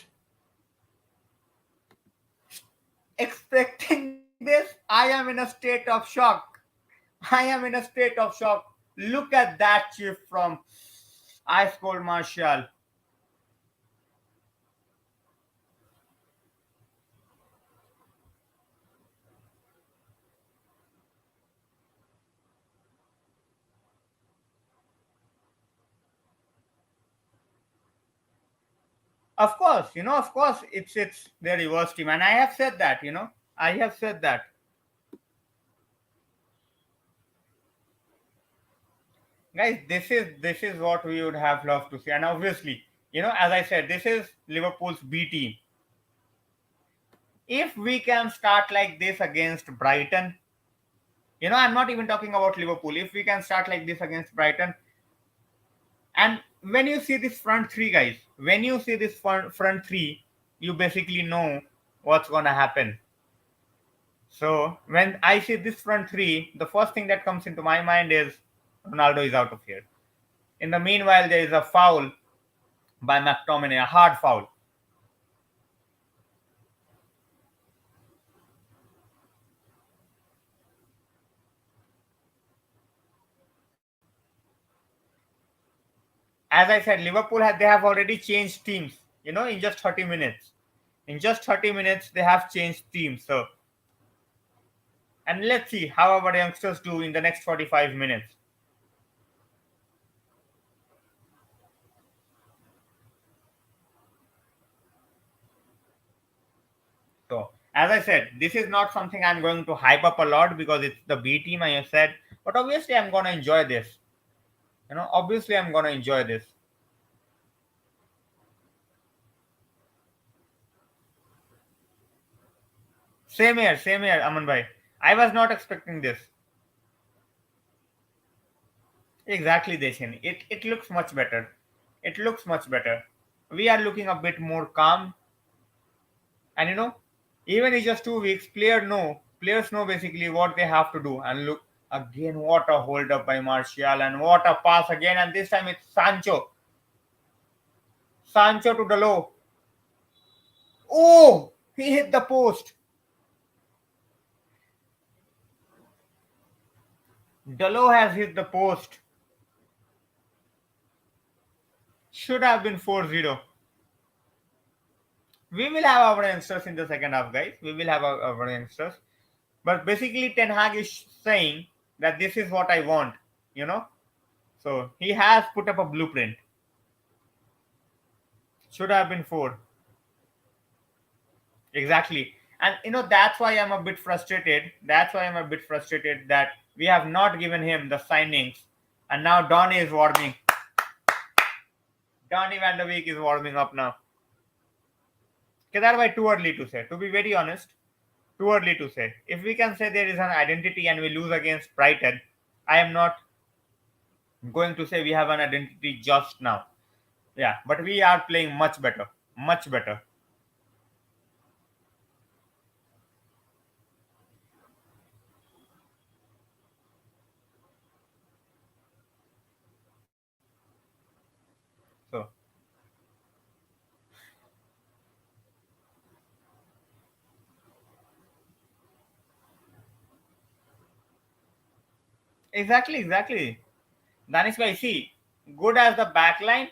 S1: expecting this. I am in a state of shock. I am in a state of shock. Look at that shift from Ice Cold Martial. Of course, it's the reverse team, and I have said that. I have said that. Guys, this is what we would have loved to see, and obviously, as I said, this is Liverpool's B team. If we can start like this against Brighton, I'm not even talking about Liverpool. If we can start like this against Brighton, and when you see this front three, guys, when you see this front three, you basically know what's gonna happen. So when I see this front three, the first thing that comes into my mind is Ronaldo is out of here. In the meanwhile, there is a foul by McTominay, a hard foul. As I said, Liverpool they have already changed teams. In just 30 minutes. In just 30 minutes, they have changed teams. So, and let's see how our youngsters do in the next 45 minutes. So, as I said, this is not something I'm going to hype up a lot because it's the B team, I have said. But obviously, I'm going to enjoy this. Obviously, I'm going to enjoy this. Same here, Aman bhai. I was not expecting this. Exactly, Deshin. It looks much better. It looks much better. We are looking a bit more calm, and even in just 2 weeks, player know Players know basically what they have to do. And look again, what a hold up by Martial, and what a pass again. And this time it's Sancho. Sancho to Dalot. Oh, he hit the post. Dalot has hit the post. Should have been 4-0. We will have our youngsters in the second half, guys. We will have our youngsters. But basically, Ten Hag is saying that this is what I want, you know. So he has put up a blueprint. Should have been four. Exactly. And that's why I'm a bit frustrated. That's why I'm a bit frustrated that we have not given him the signings. And now Donny is warming. Donny van de Beek is warming up now. Kedar bhai, too early to say. To be very honest, too early to say. If we can say there is an identity and we lose against Brighton, I am not going to say we have an identity just now. Yeah, but we are playing much better. Much better. So exactly. Danish bhai, see, good as the backline,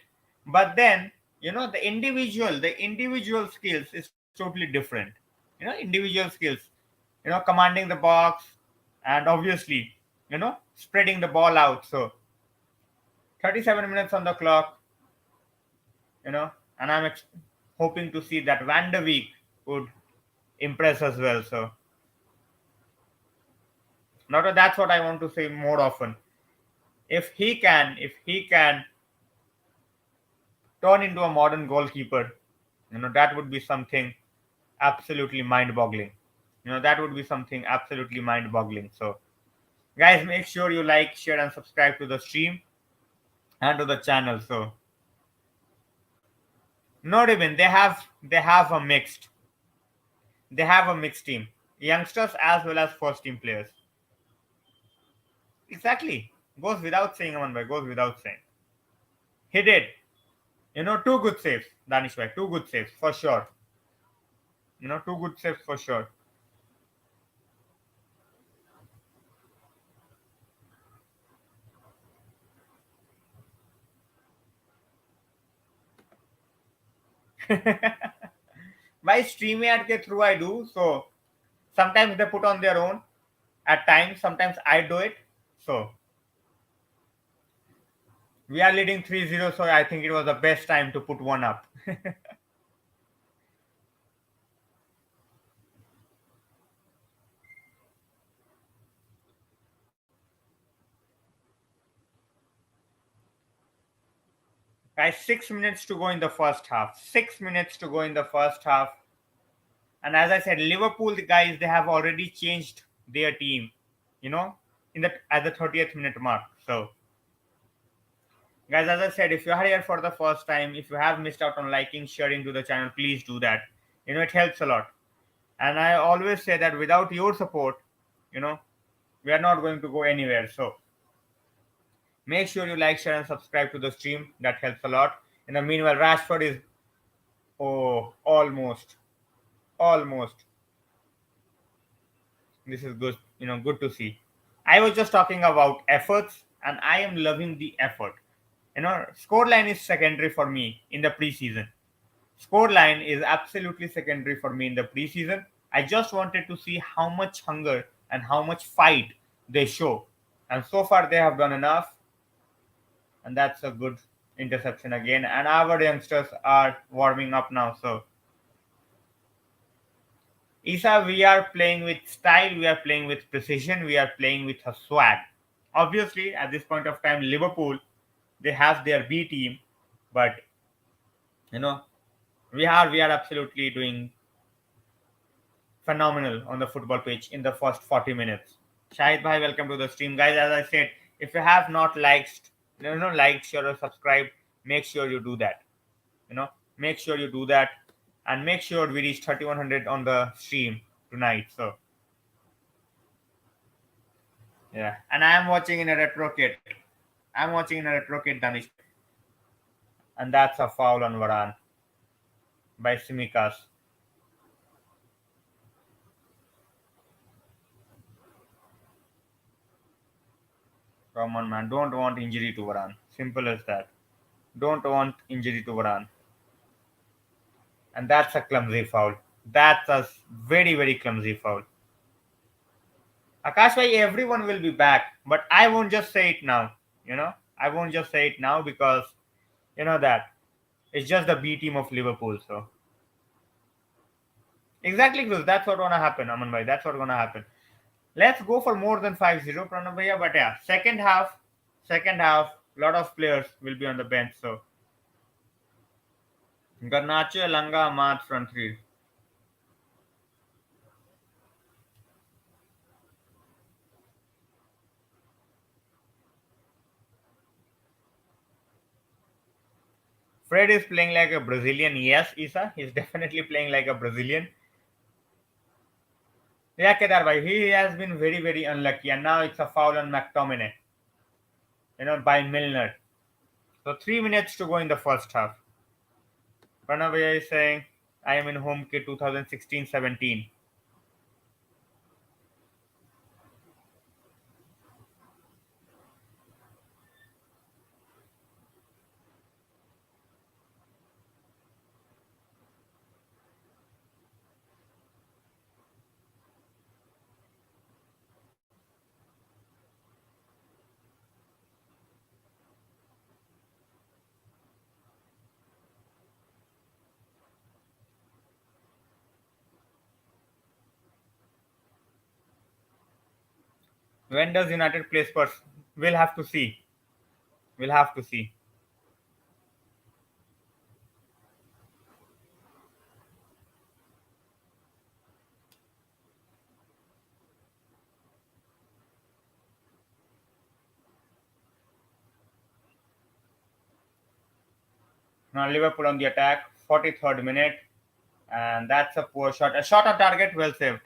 S1: but then the individual skills is totally different. Individual skills. Commanding the box, and obviously, spreading the ball out. So 37 minutes on the clock. You know, and I'm hoping to see that Van der Beek would impress as well. So not that's what I want to say more often. If he can turn into a modern goalkeeper, that would be something absolutely mind-boggling. That would be something absolutely mind-boggling. So, guys, make sure you like, share, and subscribe to the stream and to the channel. So, not even they have a mixed team, youngsters as well as first team players. Exactly, goes without saying, Aman bhai, goes without saying. He did. Two good saves, Danish bhai, two good saves for sure. Two good saves for sure. By StreamYard ke through I do. So sometimes they put on their own. At times, sometimes I do it. So we are leading 3-0. So I think it was the best time to put one up. Guys, 6 minutes to go in the first half. 6 minutes to go in the first half. And as I said, Liverpool, the guys, they have already changed their team, you know, at the 30th minute mark. So, guys, as I said, if you are here for the first time, if you have missed out on liking, sharing to the channel, please do that. It helps a lot. And I always say that without your support, you know, we are not going to go anywhere. So, make sure you like, share, and subscribe to the stream. That helps a lot. Meanwhile, Rashford is, oh, almost. This is good, good to see. I was just talking about efforts, and I am loving the effort. Scoreline is secondary for me in the preseason. Scoreline is absolutely secondary for me in the preseason. I just wanted to see how much hunger and how much fight they show. And so far, they have done enough. And that's a good interception again. And our youngsters are warming up now. So, Isa, we are playing with style, we are playing with precision, we are playing with a swag. Obviously, at this point of time, Liverpool, they have their B team, but you know, we are absolutely doing phenomenal on the football pitch in the first 40 minutes. Shahid bhai, welcome to the stream, guys. As I said, if you have not liked, share or subscribe, make sure you do that. Make sure you do that, and make sure we reach 3100 on the stream tonight. So Yeah, and I am watching in a retro kit. I'm watching in a retro kit, Danish, and that's a foul on Varan by Simikas. Come on, man, don't want injury to Varan. Simple as that. Don't want injury to Varan, and that's a clumsy foul. That's a very clumsy foul. Akash bhai, everyone will be back, but I won't just say it now. I won't just say it now because you know that it's just the B team of Liverpool. So exactly, Cruz. That's what gonna happen, Aman bhai. That's what gonna happen. Let's go for more than 5-0, Pranav bhaiya. But yeah, second half, lot of players will be on the bench. So Garnacho, Langa, Ahmad front three. Fred is playing like a Brazilian. Yes, Isa, he's definitely playing like a Brazilian. Yeah, Kedar bhai, he has been very unlucky, and now it's a foul on McTominay, by Milner. So 3 minutes to go in the first half. Pranav bhaiya is saying, I am in home kit 2016-17. When does United play Spurs? We'll have to see. We'll have to see. Now Liverpool on the attack, 43rd minute, and that's a poor shot. A shot on target, well saved.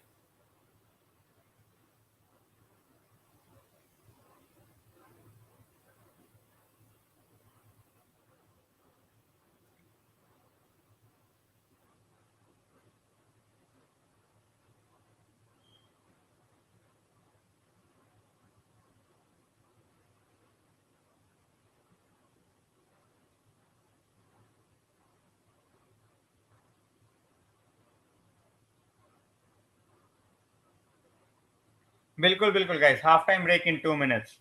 S1: Bilkul, bilkul, guys. Half-time break in 2 minutes.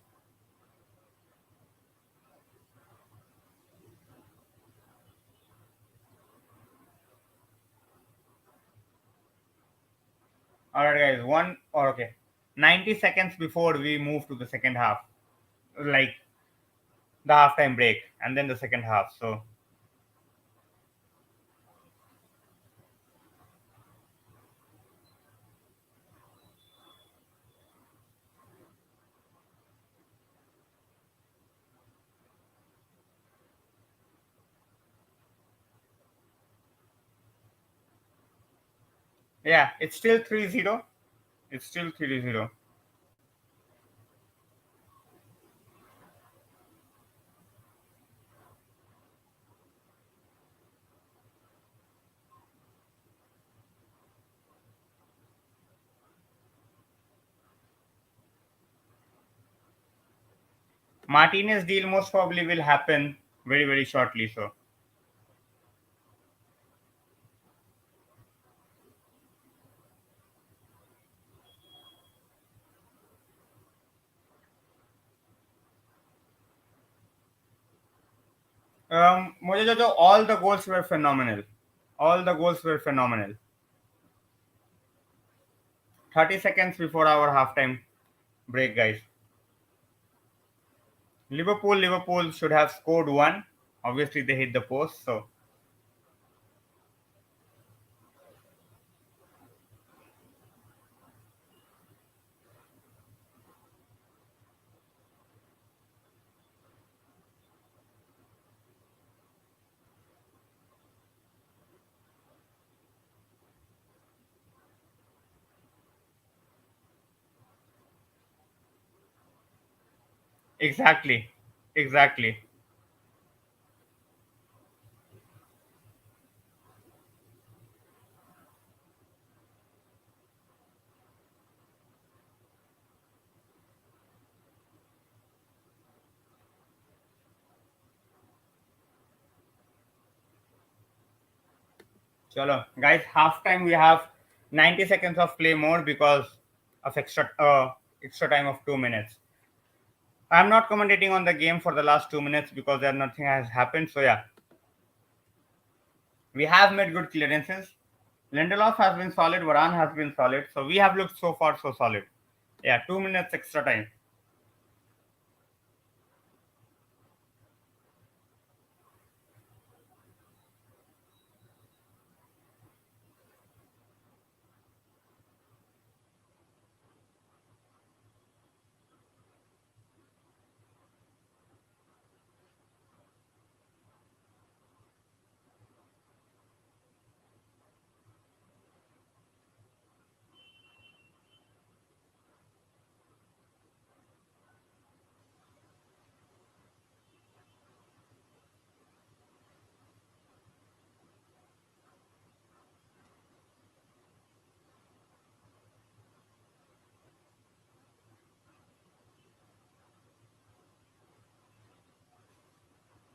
S1: All right, guys. One or okay, 90 seconds before we move to the second half, like the half-time break, and then the second half. So yeah, it's still 3-0. It's still 3-0. Martinez deal most probably will happen very shortly. So Mojojojo, all the goals were phenomenal. All the goals were phenomenal. 30 seconds before our halftime break, guys. Liverpool should have scored one. Obviously, they hit the post. So Exactly. Exactly. Chalo, guys, half time we have 90 seconds of play more because of extra time of 2 minutes. I'm not commentating on the game for the last 2 minutes because there nothing has happened. So yeah, we have made good clearances. Lindelof has been solid. Varane has been solid. So we have looked so far so solid. Yeah, 2 minutes extra time.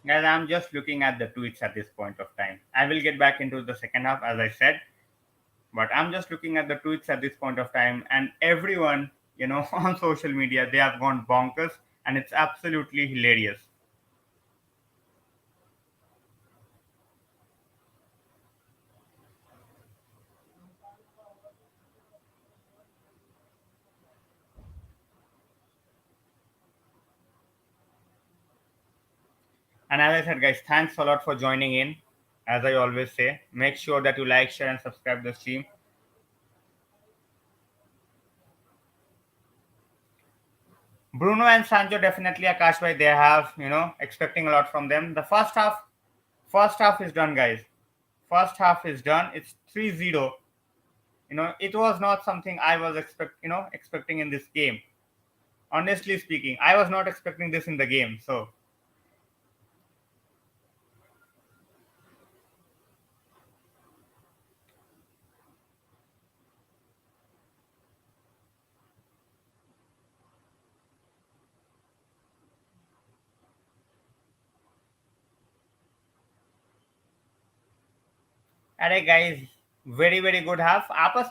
S1: Guys, I'm just looking at the tweets at this point of time. I will get back into the second half, as I said, but I'm just looking at the tweets at this point of time, and everyone, on social media, they have gone bonkers, and it's absolutely hilarious. And as I said, guys, thanks a lot for joining in. As I always say, make sure that you like, share, and subscribe the stream. Bruno and Sancho definitely Akash bhai, they have, expecting a lot from them. The first half is done, guys. First half is done. It's 3-0. It was not something I was expecting in this game. Honestly speaking, I was not expecting this in the game. So, अरे guys, very very good half. आपस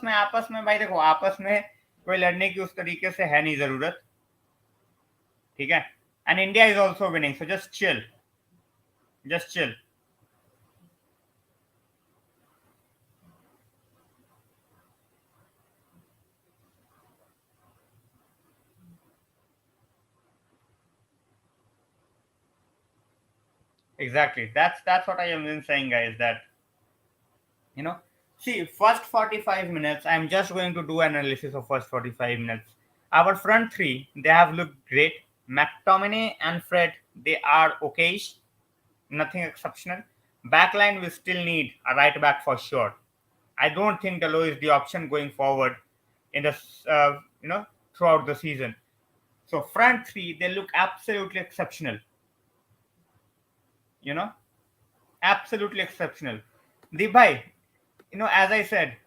S1: में भाई देखो, आपस में कोई लड़ने की उस तरीके से है नहीं जरूरत। ठीक है। And India is also winning, so just chill, just chill. Exactly. That's what I am been saying, guys. That you know, see, first 45 minutes. I'm just going to do analysis of first 45 minutes. Our front three, they have looked great. McTominay and Fred, they are okay, nothing exceptional. Backline, we still need a right back for sure. I don't think Delo is the option going forward in the throughout the season. So front three, they look absolutely exceptional. You know, absolutely exceptional. The bhai, as I said,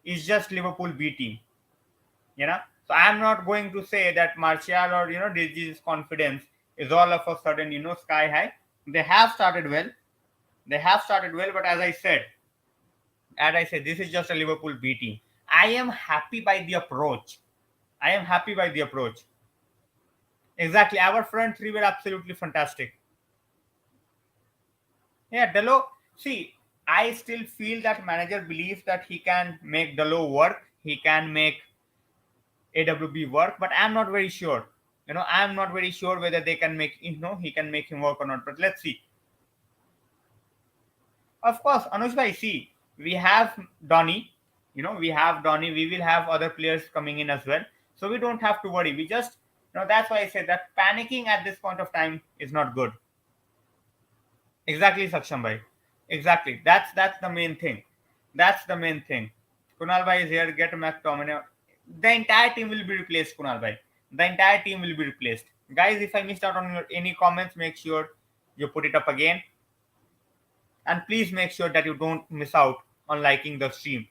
S1: is just Liverpool B team. You know, so I'm not going to say that Martial or Digi's confidence is all of a sudden sky high. They have started well. They have started well, but as I said, this is just a Liverpool B team. I am happy by the approach. I am happy by the approach. Exactly, our front three were absolutely fantastic. Yeah, Delo. See, I still feel that manager believes that he can make Delo work. He can make AWB work, but I'm not very sure. I'm not very sure whether they can make he can make him work or not. But let's see. Of course, Anush bhai, see, we have Donny. We have Donny. We will have other players coming in as well. So we don't have to worry. We just, that's why I said that panicking at this point of time is not good. Exactly, Saksham bhai. Exactly. That's the main thing. That's the main thing. Kunal bhai is here. Get McTominay. The entire team will be replaced, Kunal bhai. The entire team will be replaced. Guys, if I missed out on any comments, make sure you put it up again. And please make sure that you don't miss out on liking the stream.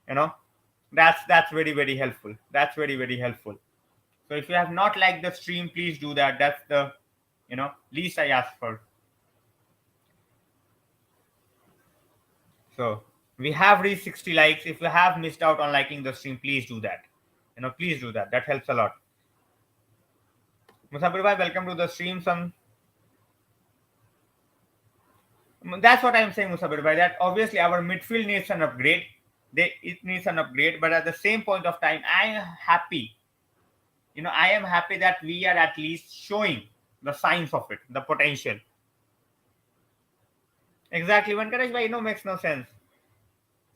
S1: You know, that's very, very helpful. That's very, very helpful. So if you have not liked the stream, please do that. That's the, least I ask for. So we have reached 60 likes. If you have missed out on liking the stream, please do that. Please do that. That helps a lot. Musabir bhai, welcome to the stream. That's what I'm saying, Musabir bhai. That obviously our midfield needs an upgrade. It needs an upgrade, but at the same point of time, I am happy. I am happy that we are at least showing the signs of it, the potential. Exactly. Venkatesh bhai, makes no sense.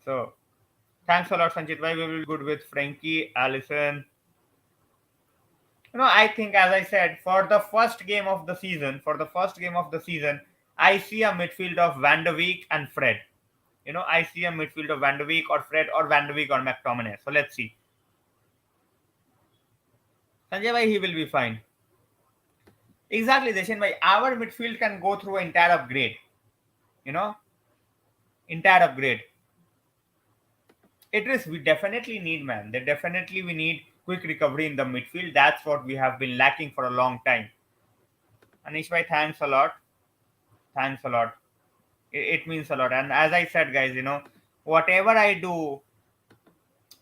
S1: So thanks a lot, Sanjit bhai. We will be good with Frankie, Allison. I think, as I said, for the first game of the season, I see a midfield of Van der Beek and Fred. I see a midfield of Van der Beek or Fred or Van der Beek or McTominay. So let's see. Sanjay bhai, he will be fine. Exactly, Deshin bhai. Our midfield can go through entire upgrade. Entire upgrade. It is, we definitely need, man. We need quick recovery in the midfield. That's what we have been lacking for a long time. Anish bhai, thanks a lot. Thanks a lot. It means a lot. And as I said, guys, whatever I do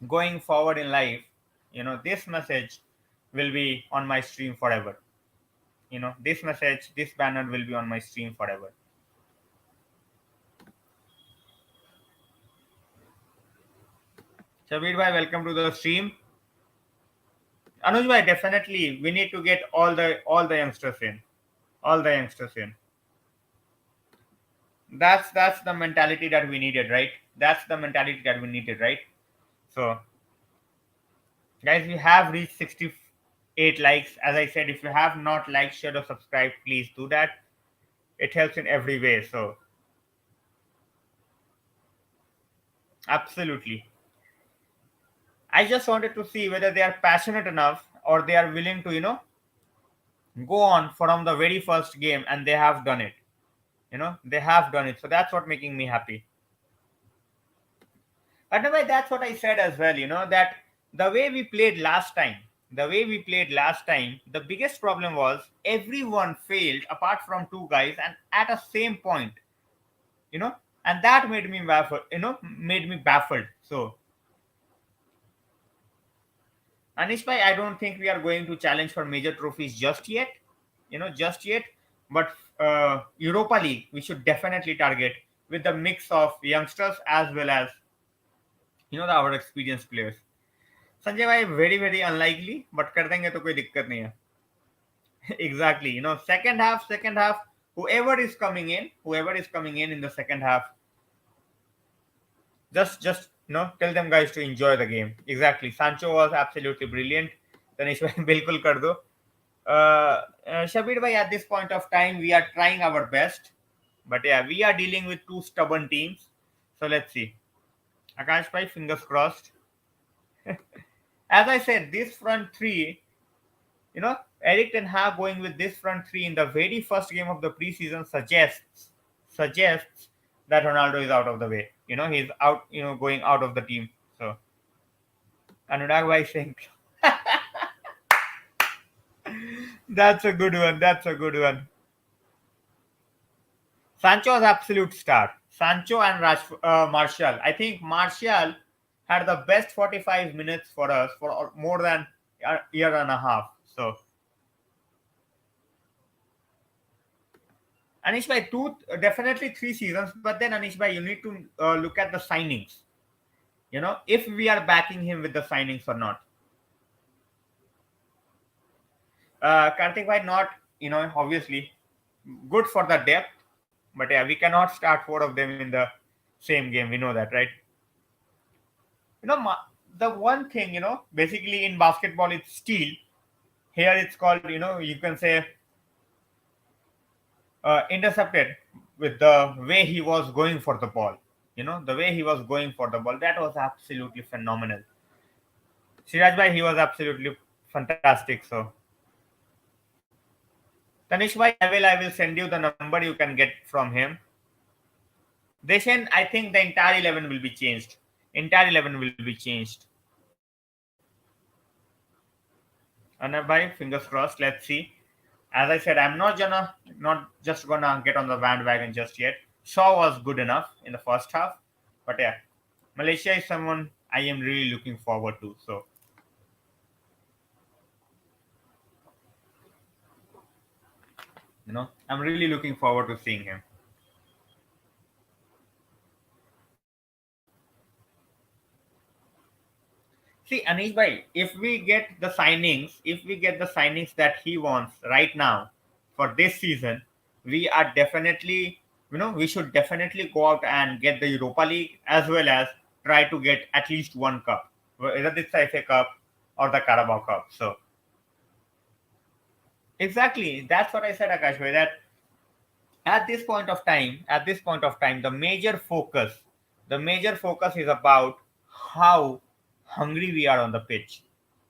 S1: going forward in life, this message will be on my stream forever. This message, this banner will be on my stream forever. Shabir bhai, welcome to the stream. Anuj bhai, definitely we need to get all the youngsters in. All the youngsters in. That's the mentality that we needed, right? That's the mentality that we needed, right? So guys, we have reached 68 likes. As I said, if you have not liked, shared, or subscribed, please do that. It helps in every way. So absolutely, I just wanted to see whether they are passionate enough or they are willing to go on from the very first game, and they have done it. They have done it. So that's what making me happy. Otherwise, that's what I said as well. That the way we played last time, the biggest problem was everyone failed apart from two guys and at a same point. And that made me baffled. So Anish bhai, I don't think we are going to challenge for major trophies just yet. Just yet. But Europa League, we should definitely target with the mix of youngsters as well as our experienced players. Sanjay भाई, very very unlikely, but कर देंगे तो कोई दिक्कत नहीं है. Exactly. Second half, whoever is coming in the second half, just tell them guys to enjoy the game. Exactly. Sancho was absolutely brilliant. Tanish bhai, बिल्कुल कर दो. Shabir bhai, at this point of time, we are trying our best, but yeah, we are dealing with two stubborn teams. So let's see. Akash bhai, fingers crossed. As I said, this front three, Eric Ten Hag going with this front three in the very first game of the preseason suggests that Ronaldo is out of the way. He's out, going out of the team. So Anurag bhai saying that's a good one. That's a good one. Sancho's absolute star. Sancho and Martial. I think Martial had the best 45 minutes for us for more than a year and a half. So Anish bhai, definitely 3 seasons. But then Anish bhai, you need to look at the signings. If we are backing him with the signings or not. Karthik bhai, not, obviously good for the depth, but yeah, we cannot start four of them in the same game. We know that, right? The one thing, basically in basketball, it's steal. Here it's called, you can say intercepted with the way he was going for the ball. The way he was going for the ball, that was absolutely phenomenal. Siraj bhai, he was absolutely fantastic. So Tanish bhai, I will send you the number you can get from him. Deshen, I think the entire 11 will be changed. Entire 11 will be changed. Anna bhai, fingers crossed. Let's see. As I said, I'm not just gonna get on the bandwagon just yet. Shaw was good enough in the first half, but yeah, Malaysia is someone I am really looking forward to. So I'm really looking forward to seeing him. See, Anish bhai, if we get the signings that he wants right now for this season, we are definitely, we should definitely go out and get the Europa League as well as try to get at least one cup, whether it's the FA Cup or the Carabao Cup. So exactly, that's what I said, Akash bhai, that at this point of time, the major focus is about how hungry we are on the pitch,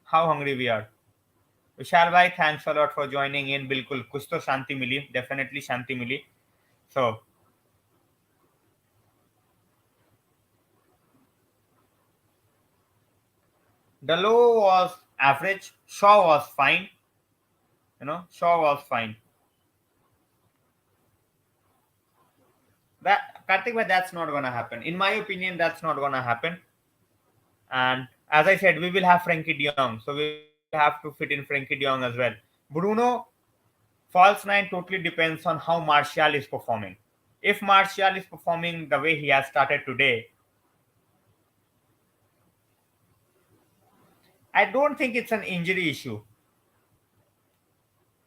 S1: how hungry we are. विशाल भाई, thanks a lot for joining in. बिल्कुल कुछ तो शांति मिली, definitely Shanti milli. So Dalo was average, Shaw was fine. Shaw was fine. That Karthik bhai, that's not gonna happen. In my opinion, that's not gonna happen. And as I said, we will have Frenkie De Jong, so we have to fit in Frenkie De Jong as well. Bruno, false nine totally depends on how Martial is performing. If Martial is performing the way he has started today, I don't think it's an injury issue.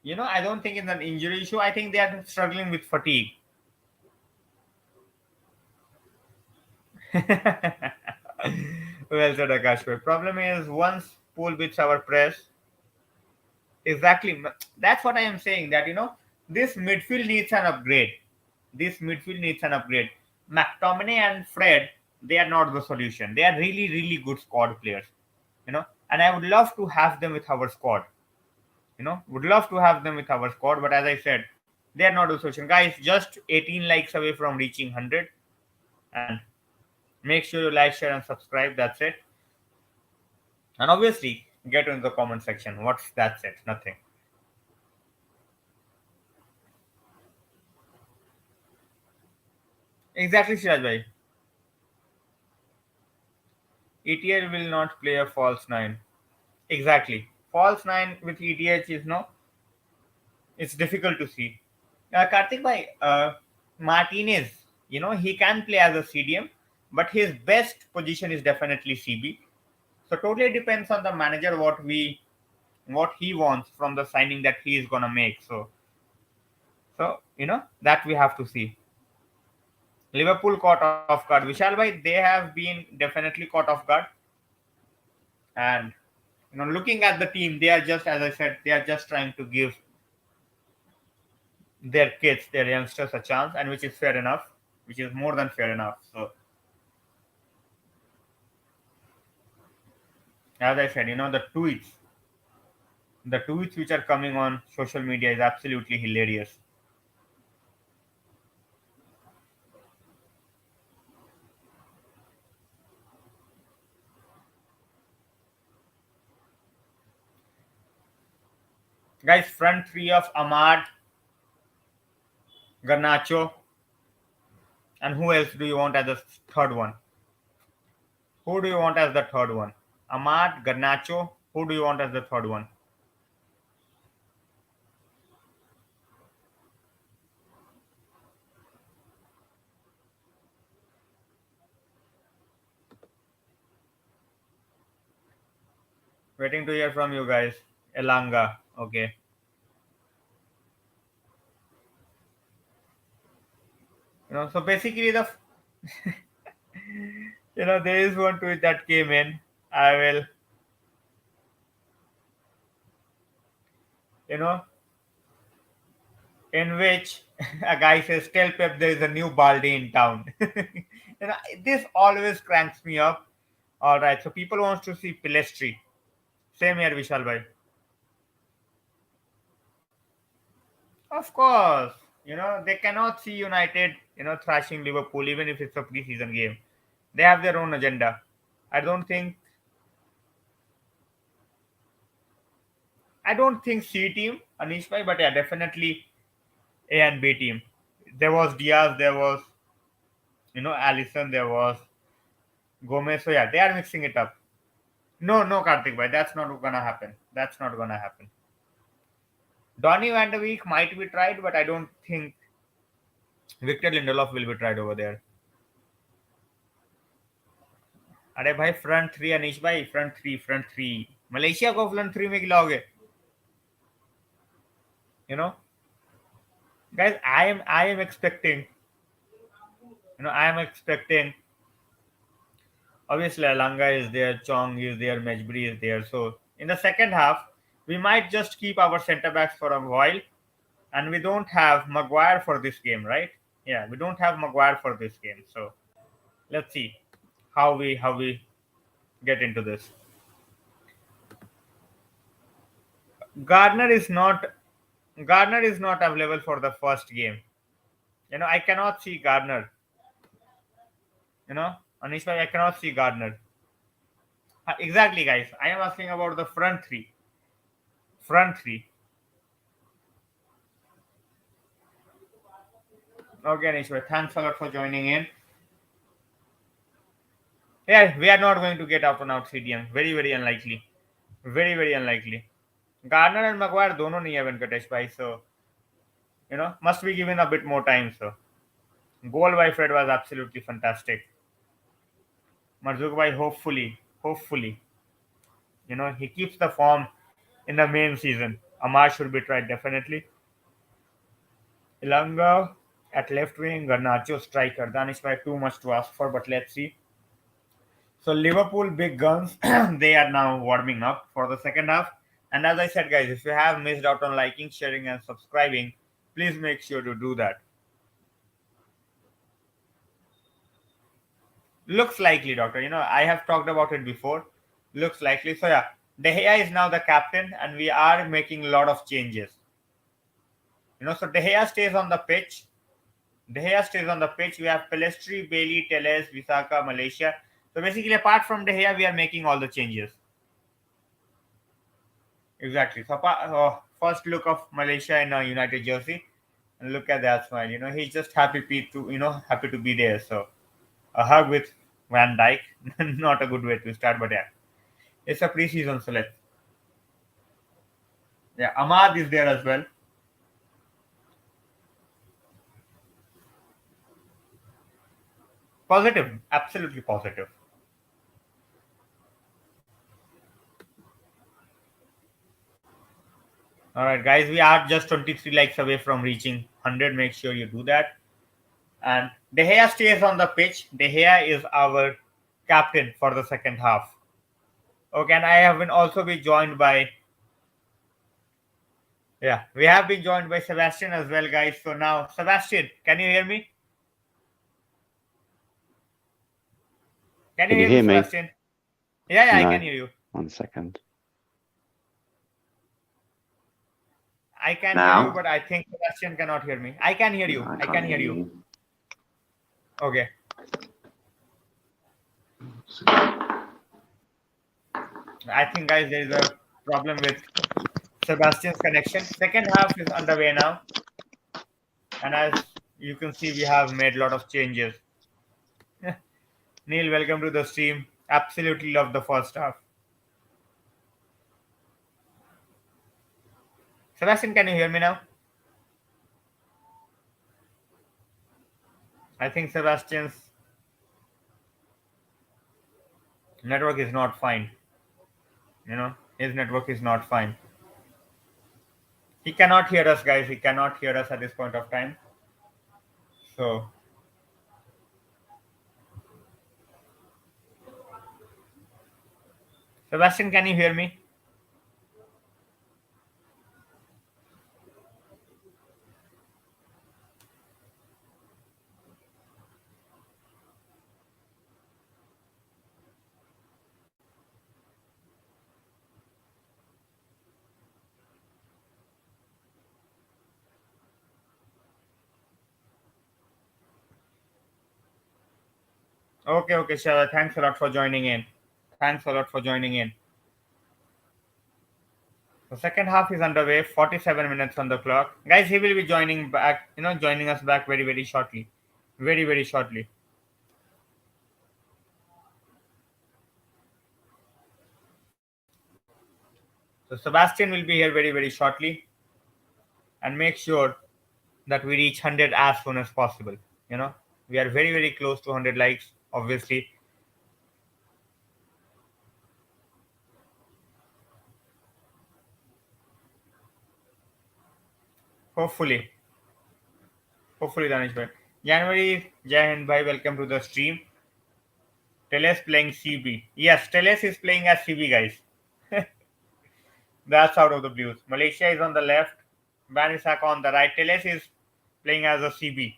S1: I don't think it's an injury issue. I think they are struggling with fatigue. Well said, Akash. Problem is, once Pool beats our press, exactly. That's what I am saying. That this midfield needs an upgrade. This midfield needs an upgrade. McTominay and Fred, they are not the solution. They are really, really good squad players. And I would love to have them with our squad. Would love to have them with our squad. But as I said, they are not the solution. Guys, just 18 likes away from reaching 100. And make sure you like, share, and subscribe. That's it. And obviously, get into the comment section. That's it? Nothing. Exactly, Shiraj bhai. ETL will not play a false nine. Exactly. False nine with ETH is no. It's difficult to see. Karthik bhai, Martinez, he can play as a CDM, but his best position is definitely CB. So totally depends on the manager what he wants from the signing that he is gonna make. So that we have to see. Liverpool caught off guard. Vishal bhai, they have been definitely caught off guard. And looking at the team, they are just, as I said, they are just trying to give their kids, their youngsters, a chance, and which is fair enough, which is more than fair enough. So as I said, the tweets which are coming on social media is absolutely hilarious. Guys, front three of Ahmad, Garnacho, and who else do you want as the third one? Who do you want as the third one? Ahmad, Garnacho. Who do you want as the third one? Waiting to hear from you guys. Elanga. Okay. So basically there is one tweet that came in. I will, you know, in which a guy says, "Tell Pep there is a new Baldi in town." This always cranks me up. All right, so people wants to see Pilestri. Same here, Vishal bhai. Of course, they cannot see United, thrashing Liverpool even if it's a preseason game. They have their own agenda. I don't think I don't think C team, Anish bhai, but yeah, definitely A and B team. There was Diaz, there was Allison, there was Gomez. So yeah, they are mixing it up. No, no, Karthik bhai, that's not gonna happen. That's not gonna happen. Donny van de Beek might be tried, but I don't think Victor Lindelof will be tried over there. अरे भाई front three Anish भाई front three Malaysia को front three में खिलाओगे you know guys, I am expecting I am expecting obviously Alanga is there, Chong is there, Mejbri is there, so in the second half we might just keep our center backs for a while, and we don't have Maguire for this game, right? Yeah, we don't have Maguire for this game, so let's see how we get into this. Gardner is not Gardner is not available for the first game. I cannot see Gardner. Anish bhai, I cannot see Gardner. Exactly, guys. I am asking about the front three. Front three. Okay, Anish bhai, thanks a lot for joining in. Yeah, we are not going to get out and out CDM. Very, very unlikely. Very, very unlikely. Gardner and Maguire dono nahi hai Venkatesh bhai, so must be given a bit more time. So goal by Fred was absolutely fantastic. Marzuk bhai, hopefully, he keeps the form in the main season. Amar should be tried definitely. Ilanga at left wing, Garnacho striker. Danish by too much to ask for, but let's see. So Liverpool big guns, they are now warming up for the second half. And as I said, guys, if you have missed out on liking, sharing, and subscribing, please make sure to do that. Looks likely, Doctor. I have talked about it before. Looks likely. So yeah, De Gea is now the captain, and we are making a lot of changes. So De Gea stays on the pitch. De Gea stays on the pitch. We have Pelestri, Bailey, Teles, Visaka, Malaysia. So basically, apart from De Gea, we are making all the changes. Exactly. So first look of Malaysia in a United jersey, and look at that smile. He's just happy to be there. So a hug with Van Dijk. Not a good way to start, but yeah, it's a preseason, so let's. Yeah, Ahmad is there as well. Positive, absolutely positive. All right, guys, we are just 23 likes away from reaching 100. Make sure you do that. And De Gea stays on the pitch. De Gea is our captain for the second half. Okay, and I have been also be joined by we have been joined by Sebastian as well, guys. So now, Sebastian, can you hear me? Can you
S2: Can you
S1: hear me,
S2: hear me?
S1: Sebastian? Yeah, I
S2: No.
S1: can hear you.
S2: 1 second.
S1: I can hear
S2: Now?
S1: you, but I think Sebastian cannot hear me. I can hear you.
S2: No,
S1: I can hear you. Okay. I think, guys, there is a problem with Sebastian's connection. Second half is underway now. And as you can see, we have made a lot of changes. Neil, welcome to the stream. Absolutely love the first half. Sebastian, can you hear me now? I think Sebastian's network is not fine. His network is not fine. He cannot hear us, guys. He cannot hear us at this point of time. So, Sebastian, can you hear me? Okay, okay, Shiva. Thanks a lot for joining in. Thanks a lot for joining in. The second half is underway. 47 minutes on the clock, guys. He will be joining back. Joining us back very, very shortly. Very, very shortly. So Sebastian will be here very, very shortly, and make sure that we reach 100 as soon as possible. You know, we are very, very close to 100 likes. Obviously, hopefully, hopefully, Danish bhai. January, Jai Hind bhai, welcome to the stream. Teles playing CB. Yes, Teles is playing as CB, guys. That's out of the blues. Malaysia is on the left, Banisaka on the right. Teles is playing as a CB.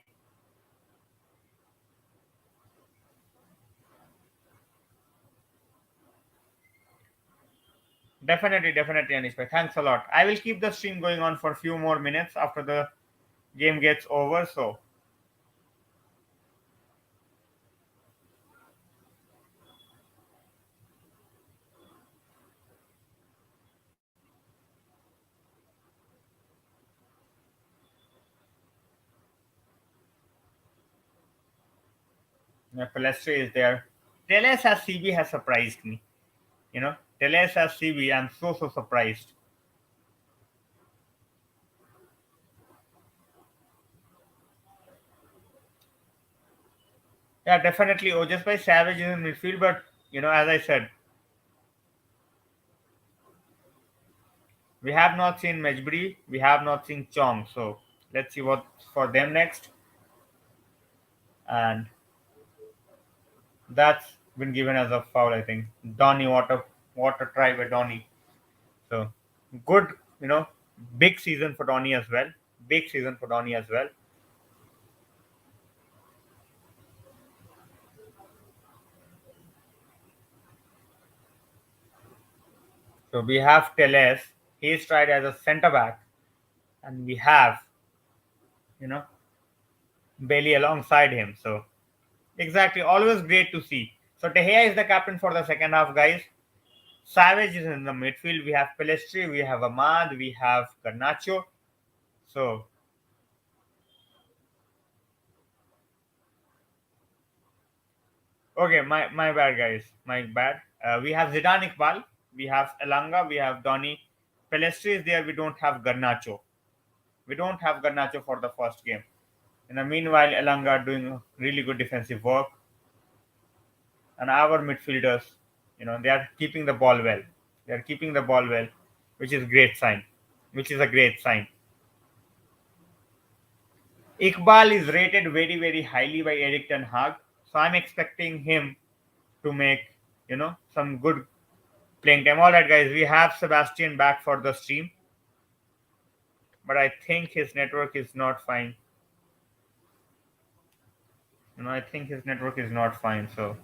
S1: Definitely, definitely, Anish bhai. Thanks a lot. I will keep the stream going on for a few more minutes after the game gets over. So, Palestre is there. Teles as CB has surprised me. Teles as CB, I'm so surprised. Yeah, definitely. Oh, just by Savage is in midfield, but as I said, we have not seen Mejbri, we have not seen Chong. So let's see what's for them next. And that's been given as a foul, I think. Donny, what a try by Donny. So good, big season for Donny as well. Big season for Donny as well. So we have Teles. He's tried as a centre back, and we have, you know, Bailey alongside him. So exactly, always great to see. So De Gea is the captain for the second half, guys. Savage is in the midfield. We have Pelestri, we have Ahmad, we have Garnacho. So okay, my bad, guys, my bad. We have Zidane Iqbal, we have Elanga, we have Donny. Pelestri is there. We don't have Garnacho. We don't have Garnacho for the first game. In the meanwhile, Elanga doing really good defensive work, and our midfielders, they are keeping the ball well. They are keeping the ball well, which is great sign. Which is a great sign. Iqbal is rated very, very highly by Eric Ten Hag, so I'm expecting him to make some good playing time. All right, guys, we have Sebastian back for the stream, but I think his network is not fine. I think his network is not fine. So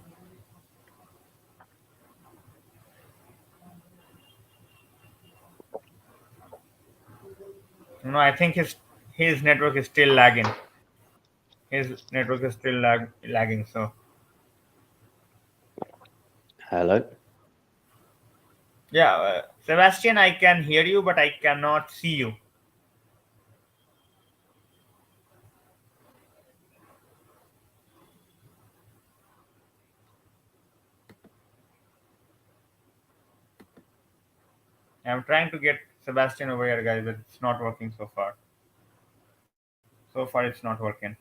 S1: I think his network is still lagging. His network is still lagging. So
S2: Hello.
S1: yeah, Sebastian, I can hear you, but I cannot see you. I'm trying to get Sebastian over here, guys, but it's not working so far. So far, it's not working.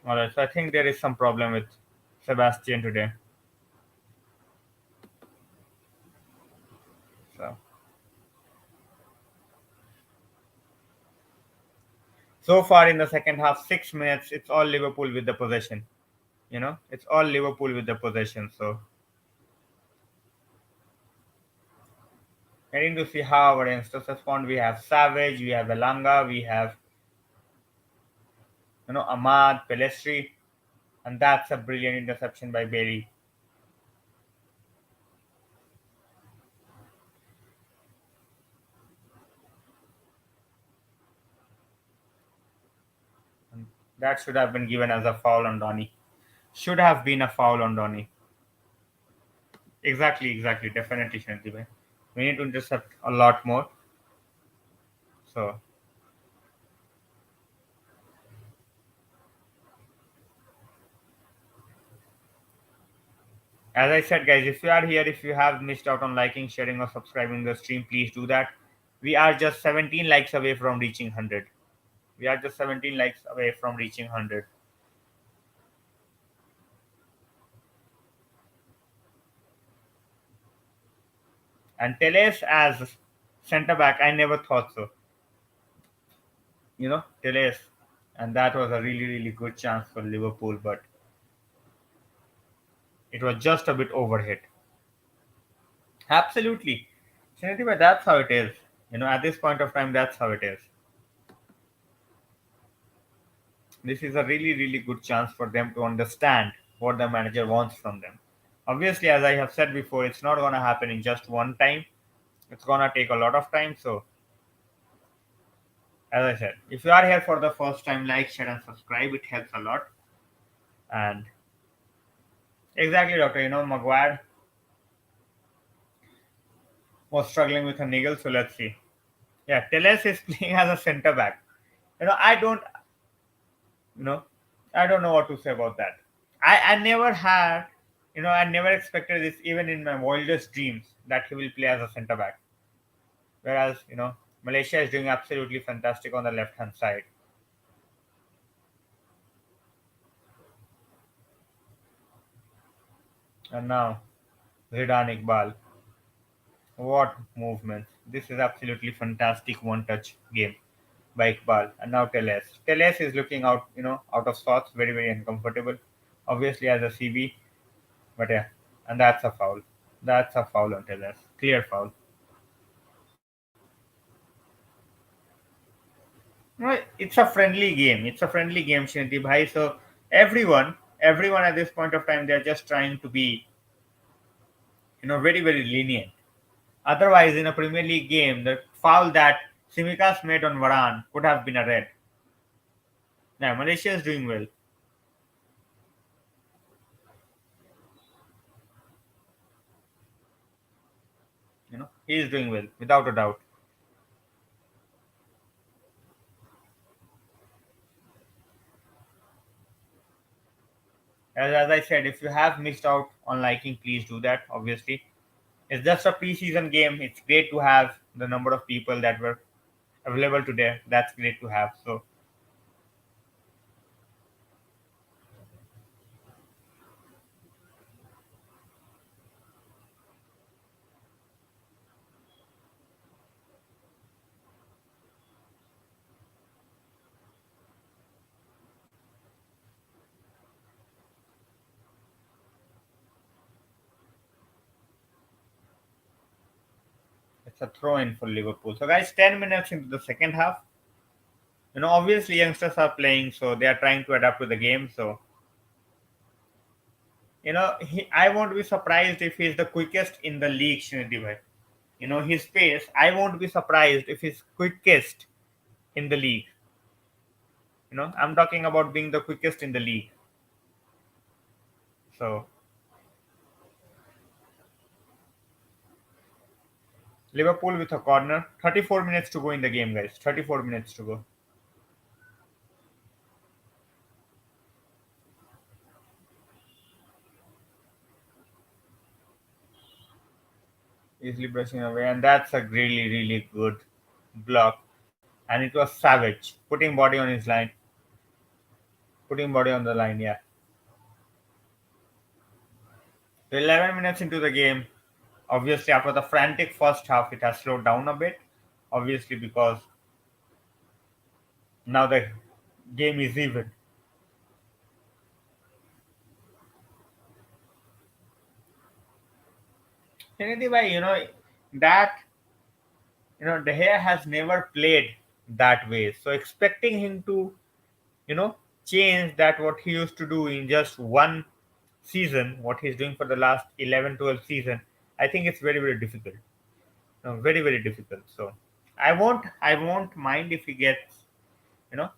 S1: All right, so I think there is some problem with Sebastian today. So far in the second half, 6 minutes, it's all Liverpool with the possession. It's all Liverpool with the possession. So getting to see how our youngsters respond. We have Savage, we have Elanga, we have Ahmad, Pelestri, and that's a brilliant interception by Bailey. That should have been given as a foul on Donny. Should have been a foul on Donny. Exactly, exactly. Definitely, Shanti bhai. We need to intercept a lot more. So, as I said, guys, if you are here, if you have missed out on liking, sharing, or subscribing the stream, please do that. We are just 17 likes away from reaching 100. We are just 17 likes away from reaching 100. And Teles as centre back, I never thought so. Teles. And that was a really, really good chance for Liverpool, but it was just a bit overhit. Absolutely. Shanti, but that's how it is. At this point of time, that's how it is. This is a really, really good chance for them to understand what the manager wants from them. Obviously, as I have said before, it's not going to happen in just one time. It's going to take a lot of time. So, as I said, if you are here for the first time, like, share, and subscribe. It helps a lot. And exactly, Doctor, Maguire was struggling with a niggle. So, let's see. Yeah, Teles is playing as a centre back. You know, I don't, you know, I don't know what to say about that. I never had, I never expected this even in my wildest dreams that he will play as a centre back. Whereas, Malaysia is doing absolutely fantastic on the left hand side. And now, Zidane Iqbal. What movements. This is absolutely fantastic one touch game by Iqbal. And now Teles. Teles is looking out, out of sorts, very, very uncomfortable. Obviously, as a CB, but yeah, and that's a foul. That's a foul on Teles. Clear foul. No, it's a friendly game. It's a friendly game, Shinti Bhai. So everyone at this point of time, they're just trying to be, very, very lenient. Otherwise, in a Premier League game, the foul that Simikas made on Varane could have been a red. Now, Malaysia is doing well. He is doing well, without a doubt. As I said, if you have missed out on liking, please do that. Obviously, it's just a preseason game. It's great to have the number of people that were available today. That's great to have. So, it's a throw in for Liverpool. So, guys, 10 minutes into the second half. Obviously, youngsters are playing, so they are trying to adapt to the game. So, I won't be surprised if he's the quickest in the league, Shiniti bhai. His pace, I won't be surprised if he's quickest in the league. I'm talking about being the quickest in the league. So, Liverpool with a corner. 34 minutes to go in the game, guys. 34 minutes to go. Easily brushing away, and that's a really, really good block. And it was Savage putting body on his line, putting body on the line. Yeah. 11 minutes into the game, obviously after the frantic first half, it has slowed down a bit. Obviously because now the game is even. Anyway, that De Gea has never played that way. So expecting him to, you know, change that what he used to do in just one season, what he's doing for the last 11, 12 season, I think it's very, very difficult. Very, very difficult. So I won't mind if he gets, you know,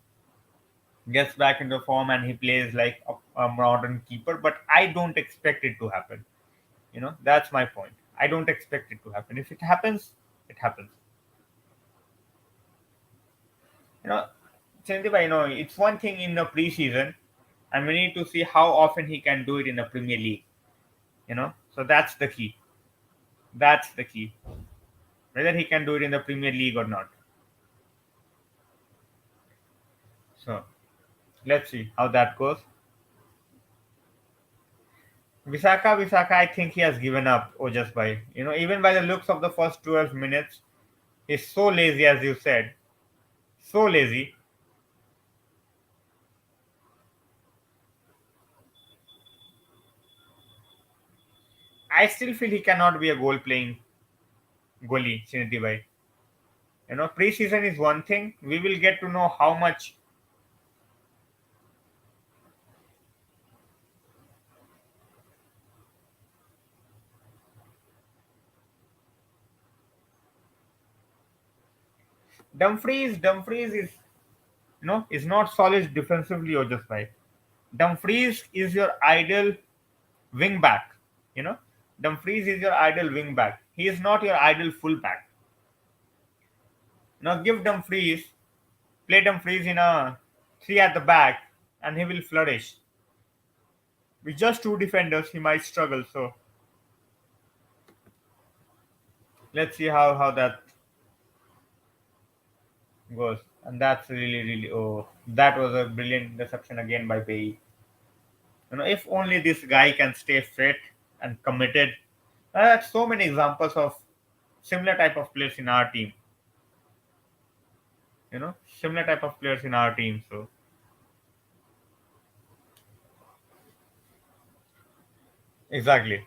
S1: gets back into form and he plays like a modern keeper. But I don't expect it to happen. That's my point. I don't expect it to happen. If it happens, it happens. You know, Chandiba, it's one thing in the preseason, and we need to see how often he can do it in the Premier League. So that's the key. That's the key. Whether he can do it in the Premier League or not. So let's see how that goes. Visaka, I think he has given up. Oh, just by even by the looks of the first 12 minutes, he's so lazy, as you said, so lazy. I still feel he cannot be a goal playing goalie, Chiniti. Preseason is one thing. We will get to know how much. Dumfries is not solid defensively or just by. Dumfries is your ideal wing back. You know, Dumfries is your ideal wing back. He is not your ideal full back. Now give Dumfries, play Dumfries in a three at the back, and he will flourish. With just two defenders, he might struggle. So let's see how that goes. And that's really, oh, that was a brilliant interception again by Bay. If only this guy can stay fit and committed. So many examples of similar type of players in our team. Similar type of players in our team. So exactly.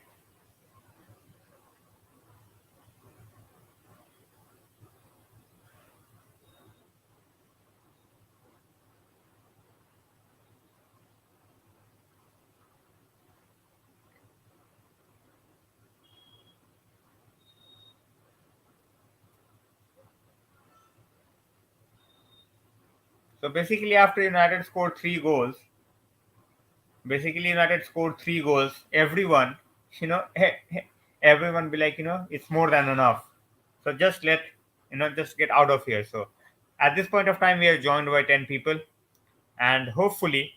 S1: So basically, after United scored three goals, everyone, everyone be like, it's more than enough. So just get out of here. So at this point of time, we are joined by 10 people, and hopefully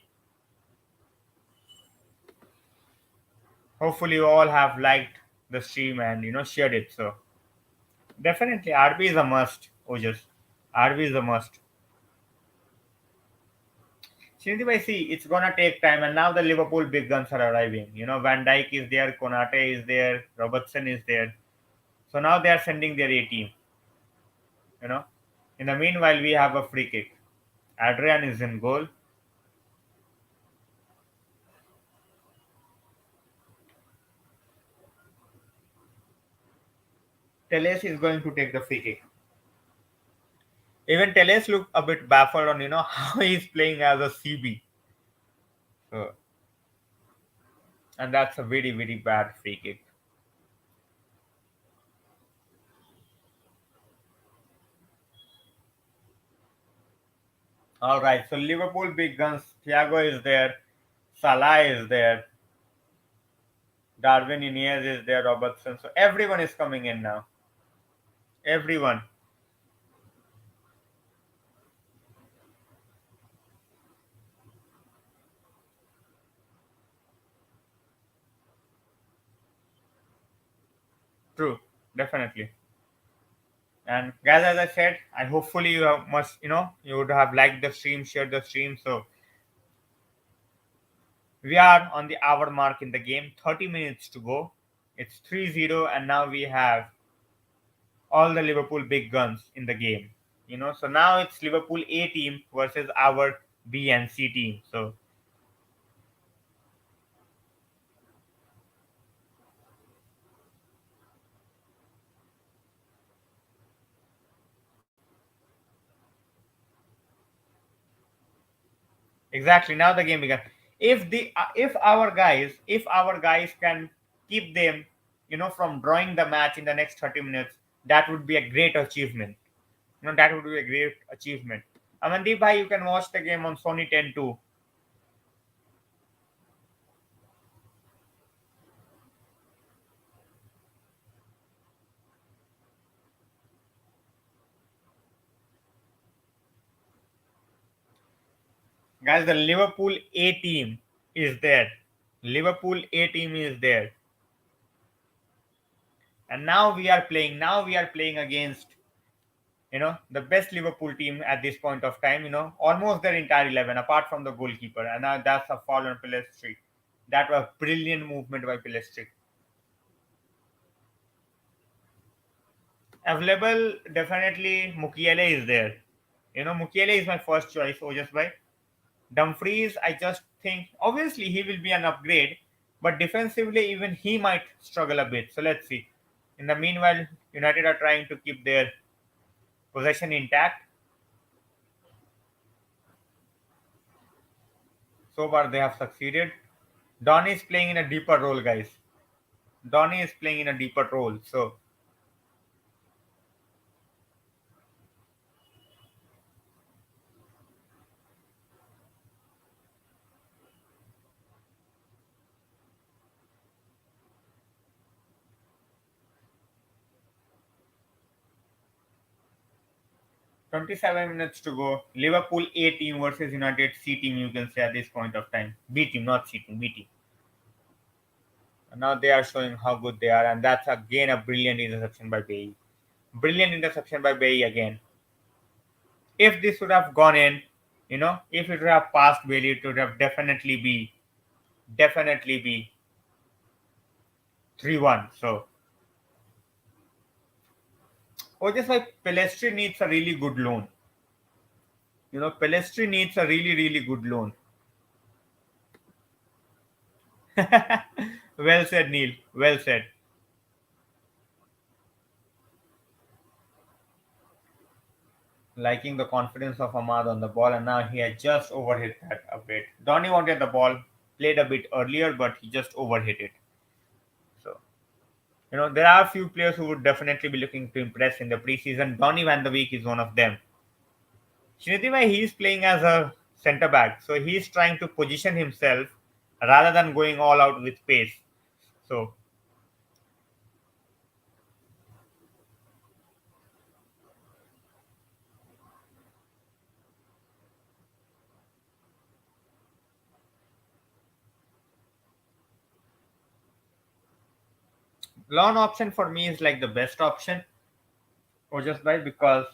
S1: you all have liked the stream and shared it. So definitely, RB is a must. Ojas, RB is a must. Since I see it's gonna take time, and now the Liverpool big guns are arriving. Van Dijk is there, Konate is there, Robertson is there. So now they are sending their A team. You know. In the meanwhile, we have a free kick. Adrian is in goal. Teles is going to take the free kick. Even Teles looked a bit baffled on how he's playing as a CB. So, and that's a very bad free kick. All right, so Liverpool big guns. Thiago is there. Salah is there. Darwin Inez is there. Robertson. So everyone is coming in now. Everyone. True. Definitely. And guys, as I said, I hopefully you have must you would have liked the stream, shared the stream. So we are on the hour mark in the game. 30 minutes to go. It's 3-0, and now we have all the Liverpool big guns in the game. So now it's Liverpool A team versus our B and C team. So exactly, now the game began. If our guys can keep them, from drawing the match in the next 30 minutes, that would be a great achievement. That would be a great achievement. Amandeep bhai, you can watch the game on Sony 10 too. Guys, the Liverpool A team is there. Liverpool A team is there. And now we are playing. Now we are playing against, the best Liverpool team at this point of time. Almost their entire 11, apart from the goalkeeper. And now that's a foul on Pelestri. That was brilliant movement by Pelestri. Available, definitely Mukiele is there. Mukiele is my first choice, Ojas bhai. Dumfries, I just think obviously he will be an upgrade, but defensively even he might struggle a bit. So let's see. In the meanwhile, United are trying to keep their possession intact. So far they have succeeded. Donny is playing in a deeper role, guys. Donny is playing in a deeper role. So 27 minutes to go. Liverpool A team versus United C team, you can say at this point of time. B team, not C team, B team. And now they are showing how good they are, and that's again a brilliant interception by Bailly. Brilliant interception by Bailly again. If this would have gone in, if it would have passed Bailey, it would have definitely be 3-1. So, just like Pelestri needs a really good loan. Pelestri needs a really, really good loan. Well said, Neil. Well said. Liking the confidence of Ahmad on the ball, and now he had just overhit that a bit. Donny wanted the ball, played a bit earlier, but he just overhit it. So, there are a few players who would definitely be looking to impress in the preseason. Donny Van de Beek is one of them. Srinidhi, he's playing as a centre back, so he's trying to position himself rather than going all out with pace. So, loan option for me is like the best option, or just by because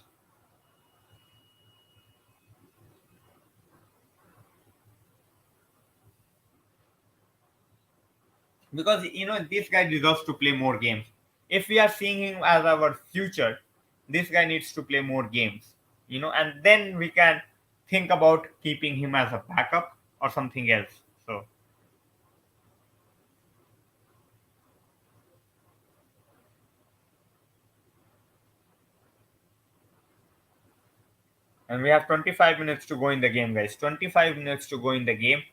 S1: this guy deserves to play more games. If we are seeing him as our future, this guy needs to play more games. And then we can think about keeping him as a backup or something else. So, and we have 25 minutes to go in the game, guys. 25 minutes to go in the game,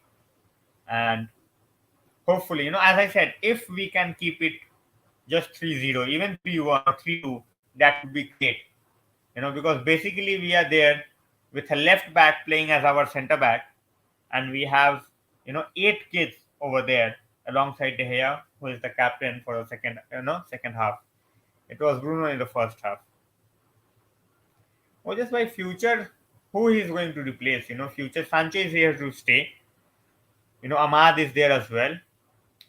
S1: and hopefully, as I said, if we can keep it just 3-0, even 3-1 or 3-2, that would be great. Because basically we are there with a left back playing as our center back, and we have, 8 kids over there alongside De Gea, who is the captain for the second half. It was Bruno in the first half. Or just by future, who he is going to replace? Future Sanchez is here to stay. Ahmad is there as well.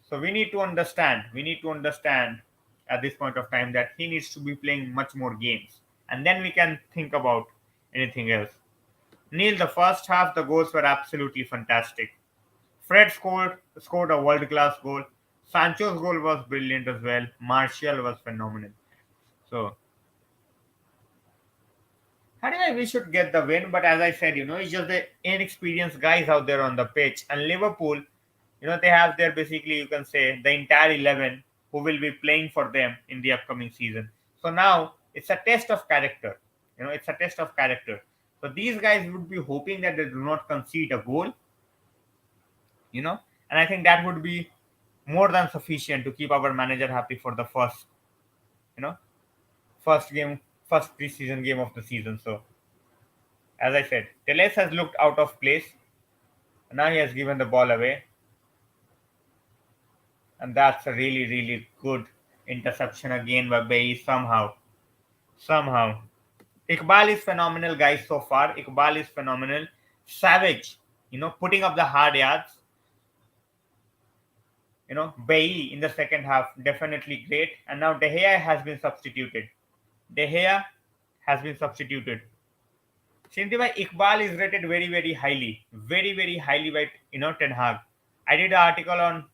S1: So we need to understand. We need to understand at this point of time that he needs to be playing much more games, and then we can think about anything else. Neil, the first half, the goals were absolutely fantastic. Fred scored a world class goal. Sancho's goal was brilliant as well. Martial was phenomenal. So anyway, we should get the win, but as I said, it's just the inexperienced guys out there on the pitch. And Liverpool, they have their basically, you can say, the entire 11 who will be playing for them in the upcoming season. So now it's a test of character. It's a test of character. So these guys would be hoping that they do not concede a goal, and I think that would be more than sufficient to keep our manager happy for the you know, first game, first preseason game of the season. So As I said, Teles has looked out of place. Now he has given the ball away, and that's a really, really good interception again by Bay somehow. Somehow. Iqbal is phenomenal, guys, so far. Iqbal is phenomenal. Savage, putting up the hard yards. Bay in the second half, definitely great. And now De Gea has been substituted. De Gea has been substituted. Shinti Iqbal is rated very, very, very highly by Ten Hag. I did an article on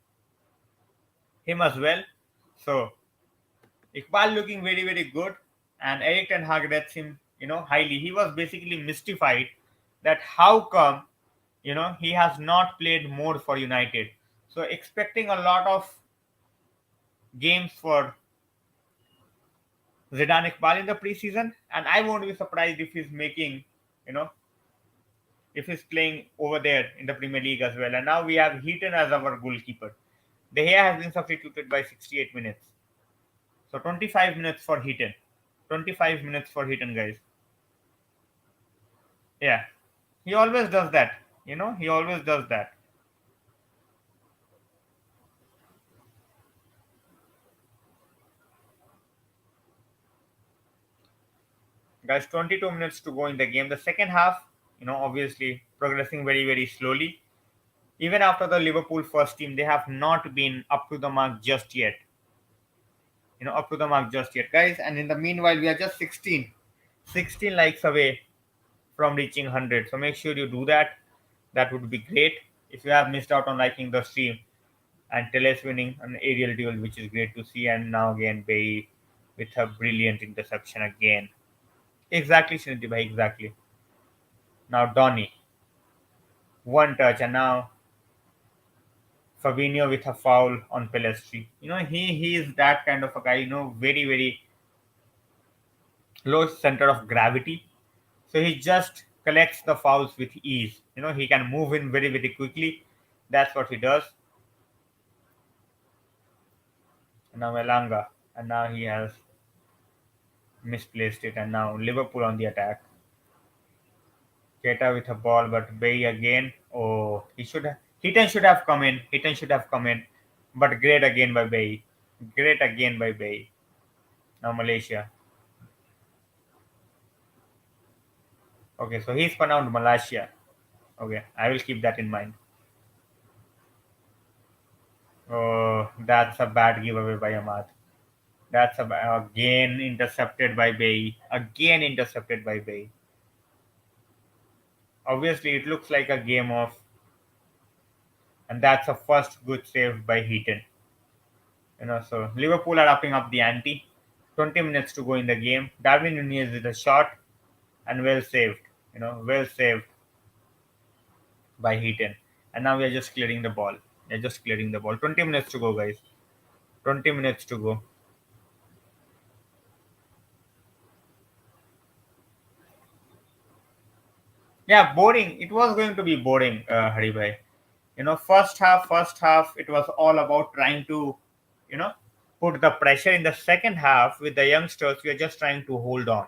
S1: him as well. So Iqbal looking very, very good, and Eric Ten Hag rates him, highly. He was basically mystified that how come, he has not played more for United. So expecting a lot of games for Zidane Iqbal in the preseason, and I won't be surprised if he's making, you know, if he's playing over there in the Premier League as well. And now we have Heaton as our goalkeeper. De Gea has been substituted by 68 minutes. So 25 minutes for Heaton. 25 minutes for Heaton, guys. Yeah. He always does that. He always does that. Guys, 22 minutes to go in the game. The second half, obviously progressing very, very slowly. Even after the Liverpool first team, they have not been up to the mark just yet. Up to the mark just yet, guys. And in the meanwhile, we are just 16 likes away from reaching 100. So make sure you do that. That would be great. If you have missed out on liking the stream, and Teles winning an aerial duel, which is great to see. And now again, Bay with a brilliant interception again. Exactly, Srinidhi bhai, exactly. Now Donny, one touch, and now Fabinho with a foul on Pelestri. He is that kind of a guy. Very, very low center of gravity. So he just collects the fouls with ease. He can move in very, very quickly. That's what he does. And now Elanga, and now he has misplaced it, and now Liverpool on the attack. Keita with a ball, but Bay again. Oh, Heaton should have come in. Heaton should have come in. But great again by Bay. Great again by Bay. Now Malacia. Okay, so he's pronounced Malacia. Okay, I will keep that in mind. Oh, that's a bad giveaway by Ahmad. That's again intercepted by Bay. Again intercepted by Bay. Obviously, it looks like a game off. And that's a first good save by Heaton. So Liverpool are upping up the ante. 20 minutes to go in the game. Darwin Nunez with a shot, and well saved. Well saved by Heaton. And now we are just clearing the ball. We're just clearing the ball. 20 minutes to go, guys. 20 minutes to go. Yeah, boring. It was going to be boring, Hari bhai. First half, it was all about trying to, put the pressure. In the second half with the youngsters. We are just trying to hold on.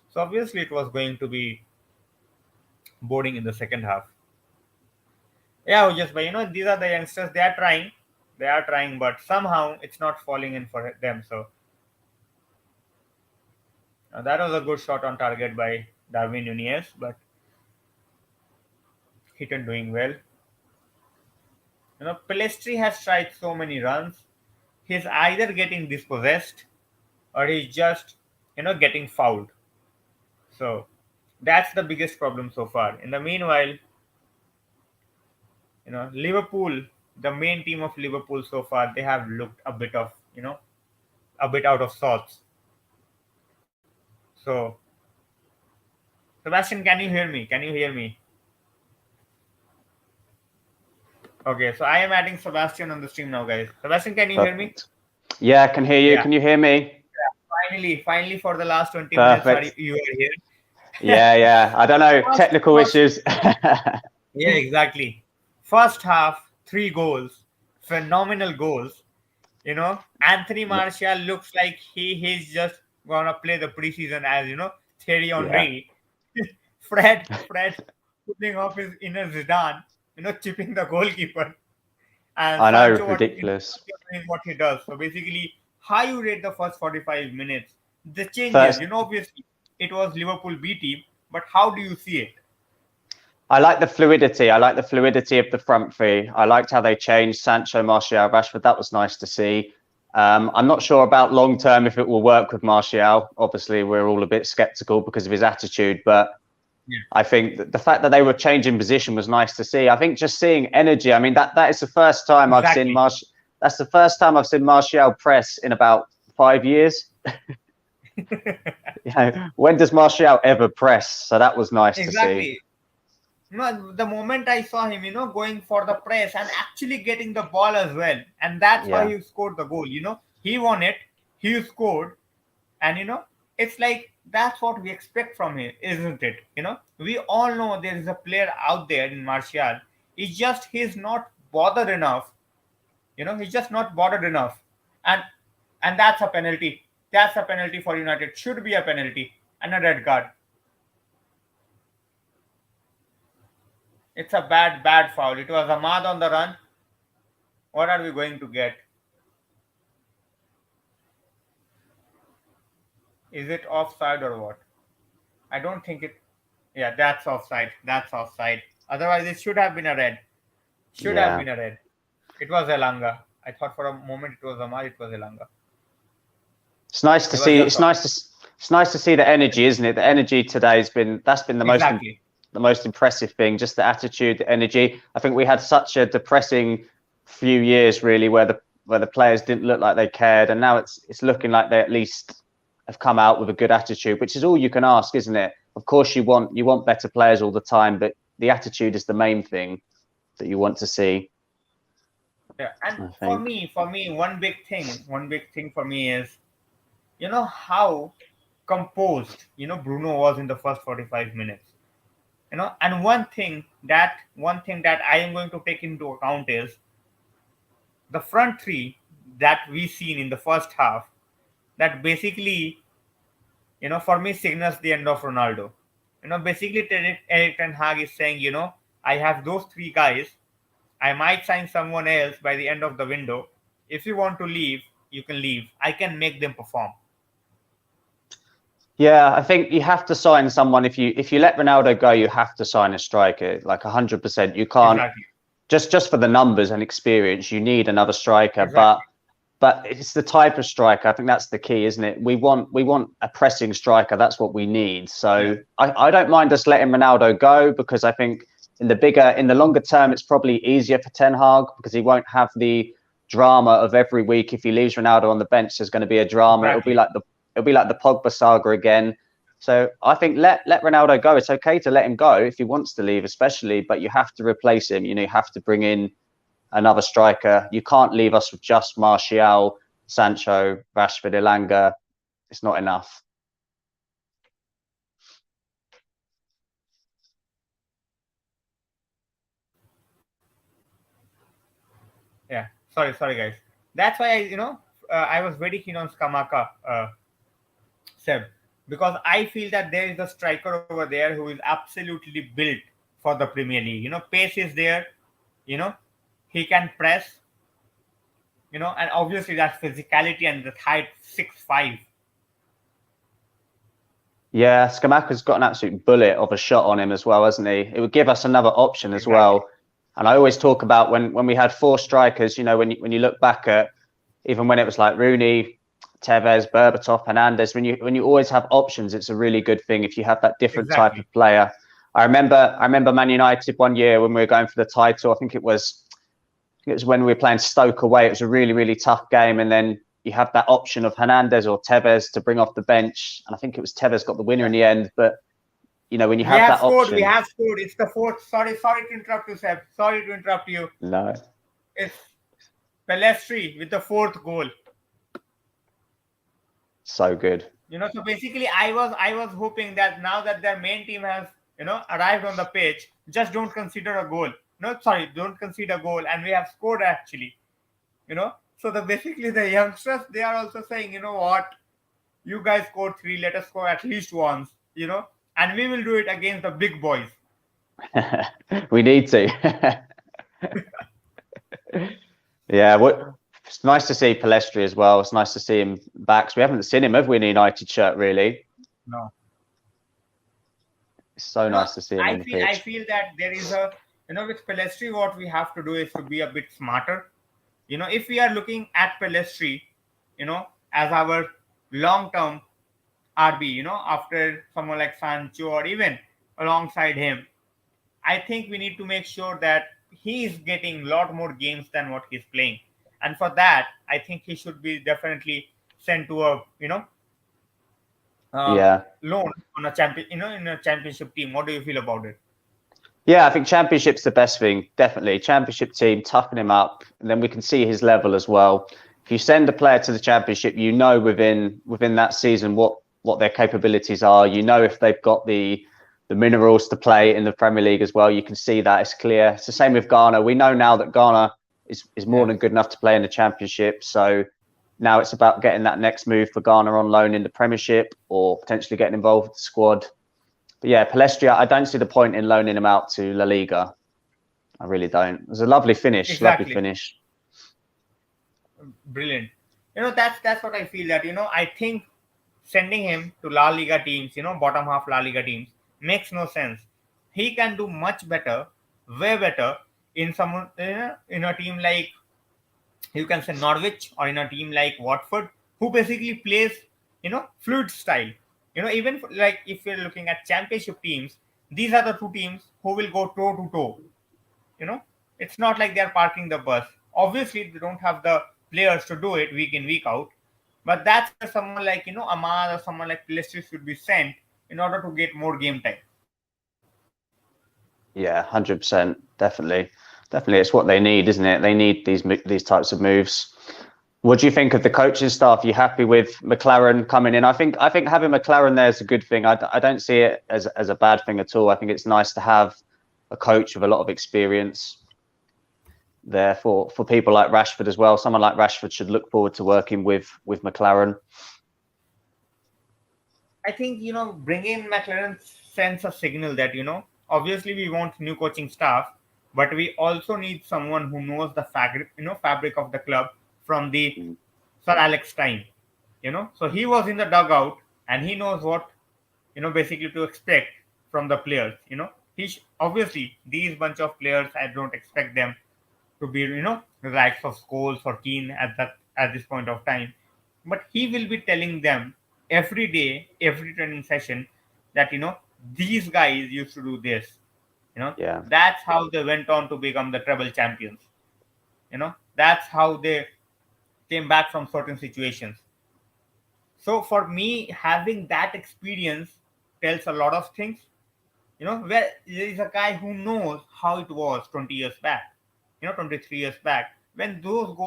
S1: So obviously, it was going to be boring in the second half. Yeah, just but these are the youngsters. They are trying, but somehow it's not falling in for them. So that was a good shot on target by Darwin Nunez, but Heaton doing well. Pelestri has tried so many runs. He's either getting dispossessed or he's just, getting fouled. So that's the biggest problem so far. In the meanwhile, Liverpool, the main team of Liverpool so far, they have looked a bit of, a bit out of sorts. So, Sebastian, can you hear me? Can you hear me? Okay, so I am adding Sebastian on the stream now, guys. Sebastian, can you hear me?
S2: Yeah, I can hear you.
S1: Yeah.
S2: Can you hear me?
S1: Yeah, finally, for the last 20
S2: Perfect.
S1: minutes, you are here.
S2: Yeah. I don't know, technical issues.
S1: Yeah, exactly. First half, 3 goals, phenomenal goals. Anthony Martial looks like he's just gonna play the preseason as Thierry Henry. Fred putting off his inner Zidane, chipping the goalkeeper, and
S2: I know,
S1: Sancho
S2: ridiculous.
S1: doing what he does. So basically, how you rate the first 45 minutes? The changes,
S2: First,
S1: obviously it was Liverpool B team, but how do you see it?
S2: I like the fluidity. I like the fluidity of the front three. I liked how they changed Sancho, Martial, Rashford. That was nice to see. I'm not sure about long term if it will work with Martial. Obviously, we're all a bit skeptical because of his attitude, but
S1: Yeah,
S2: I think that the fact that they were changing position was nice to see. I think just seeing energy. I mean, that is the first time I've seen
S1: exactly.
S2: Martial. That's the first time I've seen Martial press in about 5 years. When does Martial ever press? So that was nice to see.
S1: Exactly. No, the moment I saw him, going for the press and actually getting the ball as well, and that's why
S2: Yeah.
S1: he scored the goal. He won it, he scored, and it's like that's what we expect from him, isn't it? We all know there is a player out there in Martial. It's just he's not bothered enough. He's just not bothered enough, and that's a penalty. That's a penalty for United. Should be a penalty and a red card. It's a bad foul. It was Ahmad on the run. What are we going to get? Is it offside or what? I don't think it. Yeah, that's offside. That's offside. Otherwise, it should have been a red. Should have
S2: Yeah.
S1: been a red. It was Elanga. I thought for a moment it was Ahmad. It was Elanga.
S2: It's nice to
S1: It was
S2: see.
S1: just
S2: It's nice to see the energy, isn't it? The energy today has been
S1: exactly.
S2: the most impressive thing. Just the attitude, the energy. I think we had such a depressing few years really, where the players didn't look like they cared, and now it's looking like they at least have come out with a good attitude, which is all you can ask, isn't it? Of course, you want better players all the time, but the attitude is the main thing that you want to see.
S1: Yeah, and
S2: I
S1: for
S2: think.
S1: me, one big thing for me is how composed Bruno was in the first 45 minutes. And one thing that I am going to take into account is the front three that we seen in the first half, that basically for me signals the end of Ronaldo. Basically Eric Ten Hag is saying, I have those three guys. I might sign someone else by the end of the window. If you want to leave, you can leave. I can make them perform.
S2: Yeah, I think you have to sign someone. If you let Ronaldo go, you have to sign a striker, like 100%. You can't
S1: Exactly.
S2: just for the numbers and experience. You need another striker,
S1: Exactly.
S2: but it's the type of striker. I think that's the key, isn't it? We want a pressing striker. That's what we need.
S1: Yeah.
S2: So I don't mind us letting Ronaldo go, because I think in the longer term, it's probably easier for Ten Hag, because he won't have the drama of every week. If he leaves Ronaldo on the bench, there's going to be a drama.
S1: Exactly.
S2: It'll be like the Pogba saga again. So I think let Ronaldo go. It's okay to let him go if he wants to leave, especially, but you have to replace him. You have to bring in another striker. You can't leave us with just Martial, Sancho, Rashford, Elanga. It's not enough.
S1: Yeah. Sorry, guys. That's why I was very keen on Skamaka, Seb, because I feel that there is a striker over there who is absolutely built for the Premier League. Pace is there. You know, he can press. And obviously that physicality and the height 6'5".
S2: Yeah, Skamaka's got an absolute bullet of a shot on him as well, hasn't he? It would give us another option as
S1: Exactly.
S2: well. And I always talk about when we had four strikers. When you look back at even when it was like Rooney, Tevez, Berbatov, Hernandez, when you always have options, it's a really good thing if you have that different type
S1: Exactly.
S2: of player. I remember Man United one year when we were going for the title. I think it was when we were playing Stoke away. It was a really, really tough game. And then you have that option of Hernandez or Tevez to bring off the bench. And I think it was Tevez got the winner in
S1: Yeah.
S2: the end. But, when you
S1: We
S2: have
S1: have
S2: that
S1: scored. We
S2: option,
S1: have scored. It's the fourth. Sorry to interrupt you, Seb. Sorry to interrupt you.
S2: no,
S1: It's Pelestri with the fourth goal.
S2: so good.
S1: So basically, I was hoping that now that their main team has arrived on the pitch, just don't consider a goal. No, sorry, don't concede a goal, and we have scored actually. So basically the youngsters, they are also saying, what, you guys scored three, let us score at least once. and we will do it against the big boys.
S2: We need to. Yeah, it's nice to see Palestri as well. It's nice to see him back. So we haven't seen him, have we, in a United shirt, really?
S1: No.
S2: It's so nice to see him on the
S1: I
S2: pitch.
S1: feel that there is a, with Pelestri, what we have to do is to be a bit smarter. If we are looking at Pelestri, as our long term RB, after someone like Sancho or even alongside him, I think we need to make sure that he is getting a lot more games than what he's playing. And for that, I think he should be definitely sent to a, uh,
S2: Yeah.
S1: loan on a champion, in a championship team. What do you feel about it?
S2: Yeah, I think Championship's the best thing, definitely. Championship team, toughen him up, and then we can see his level as well. If you send a player to the Championship, you know within that season what their capabilities are. You know if they've got the minerals to play in the Premier League as well. You can see that, it's clear. It's the same with Ghana. We know now that Ghana is more than good enough to play in the Championship. So now it's about getting that next move for Ghana on loan in the Premiership or potentially getting involved with the squad. But yeah, Palestria, I don't see the point in loaning him out to La Liga. I really don't. It was a lovely finish. Lovely
S1: Exactly.
S2: finish.
S1: Brilliant. That's what I feel, that I think sending him to La Liga teams, bottom half La Liga teams, makes no sense. He can do much better, way better, in someone in a team like, you can say, Norwich, or in a team like Watford, who basically plays fluid style. Even like if you're looking at championship teams, these are the two teams who will go toe to toe. you know it's not like they're parking the bus. Obviously they don't have the players to do it week in week out, but that's where someone like Ahmad or someone like Pulisic should be sent in order to get more game time.
S2: Yeah, 100%. Definitely. Definitely. It's what they need, isn't it? They need these types of moves. What do you think of the coaching staff? Are you happy with McLaren coming in? I think having McLaren there is a good thing. I don't see it as a bad thing at all. I think it's nice to have a coach with a lot of experience there for people like Rashford as well. Someone like Rashford should look forward to working with McLaren.
S1: I think bringing McLaren sends a signal that obviously we want new coaching staff, but we also need someone who knows the fabric of the club from the
S2: Mm.
S1: Sir Alex time. So he was in the dugout and he knows what basically to expect from the players. Obviously these bunch of players, I don't expect them to be the likes of Scholes or Keane at this point of time, but he will be telling them every day, every training session, that these guys used to do this.
S2: Yeah.
S1: That's how they went on to become the treble champions. That's how they came back from certain situations. So for me, having that experience tells a lot of things. Where there is a guy who knows how it was 20 years back, 23 years back, when those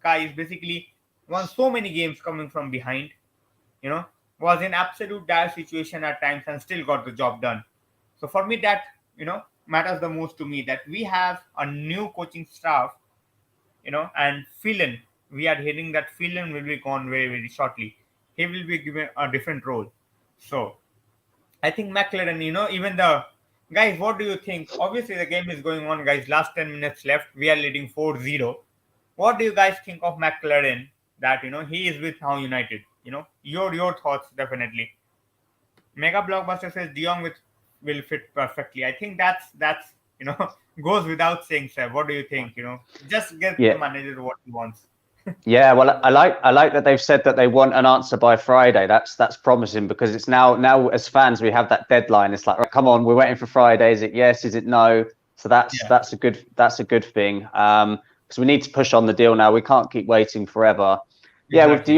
S1: guys basically won so many games coming from behind, you know, was in absolute dire situation at times and still got the job done. So for me, that matters the most to me, that we have a new coaching staff, and Phelan. We are hearing that Phelan will be gone very, very shortly. He will be given a different role. So I think McLaren, even the guys, what do you think? Obviously, the game is going on, guys. Last 10 minutes left. We are leading 4-0. What do you guys think of McLaren, that, he is with now United? Your thoughts, definitely. Mega Blockbuster says De Jong will fit perfectly. I think that's goes without saying, sir. What do you think? Just get the
S2: Yeah.
S1: manager what he wants.
S2: Yeah, well, I like that they've said that they want an answer by Friday. That's promising, because it's now as fans we have that deadline. It's like, right, come on, we're waiting for Friday. Is it yes? Is it no? So that's a good thing. Because we need to push on the deal now. We can't keep waiting forever. Yeah, with De
S1: Exactly.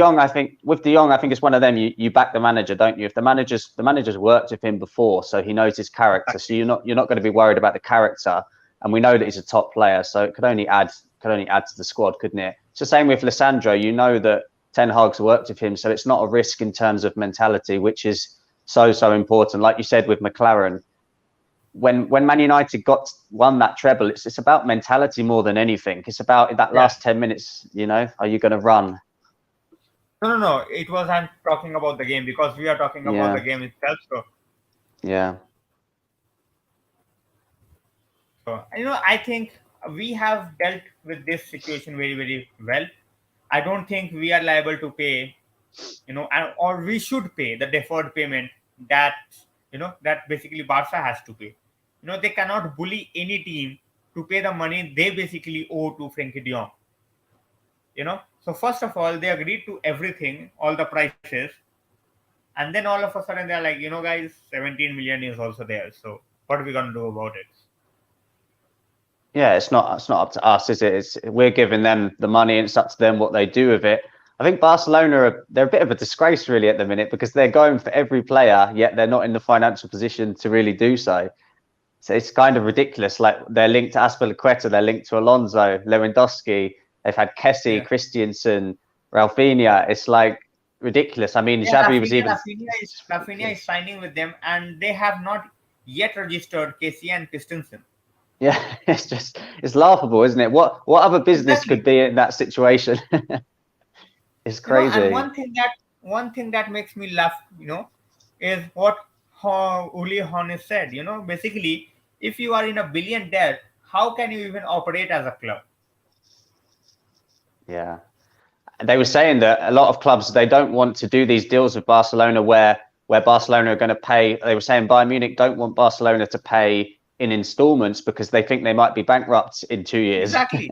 S2: Jong, I think it's one of them. You back the manager, don't you? If the manager's worked with him before, so he knows his character. So you're not going to be worried about the character. And we know that he's a top player, so it could only add to the squad, couldn't it? It's the same with Lisandro. You know that Ten Hag's worked with him, so it's not a risk in terms of mentality, which is so important. Like you said with McLaren, when Man United won that treble, it's about mentality more than anything. It's about that
S1: Yeah.
S2: last 10 minutes. Are you going to run?
S1: No. It was, I'm talking about the game, because we are talking about
S2: Yeah.
S1: the game itself. So
S2: Yeah.
S1: So, I think we have dealt with this situation very, very well. I don't think we are liable to pay, or we should pay the deferred payment that, that basically Barca has to pay. They cannot bully any team to pay the money they basically owe to Frenkie de Jong. So first of all, they agreed to everything, all the prices, and then all of a sudden they're like, guys, 17 million is also there. So what are we gonna do about it?
S2: Yeah, it's not up to us, is it? We're giving them the money, and it's up to them what they do with it. I think Barcelona they're a bit of a disgrace really at the minute because they're going for every player, yet they're not in the financial position to really do so. So it's kind of ridiculous. Like they're linked to Azpilicueta, they're linked to Alonso, Lewandowski. They've had Kessie,
S1: Yeah.
S2: Christiansen, Rafinha. It's like ridiculous. I mean,
S1: Yeah,
S2: Xavi was
S1: Rafinha,
S2: even
S1: Rafinha is signing with them, and they have not yet registered Casey and Christensen.
S2: yeah. It's laughable, isn't it? What other business could
S1: Exactly.
S2: be in that situation? It's
S1: And
S2: crazy.
S1: one thing that makes me laugh, is what Uli Hones said. Basically, if you are in a billion debt, how can you even operate as a club?
S2: Yeah. They were saying that a lot of clubs they don't want to do these deals with Barcelona where Barcelona are going to pay. They were saying Bayern Munich don't want Barcelona to pay in installments because they think they might be bankrupt in 2 years.
S1: Exactly.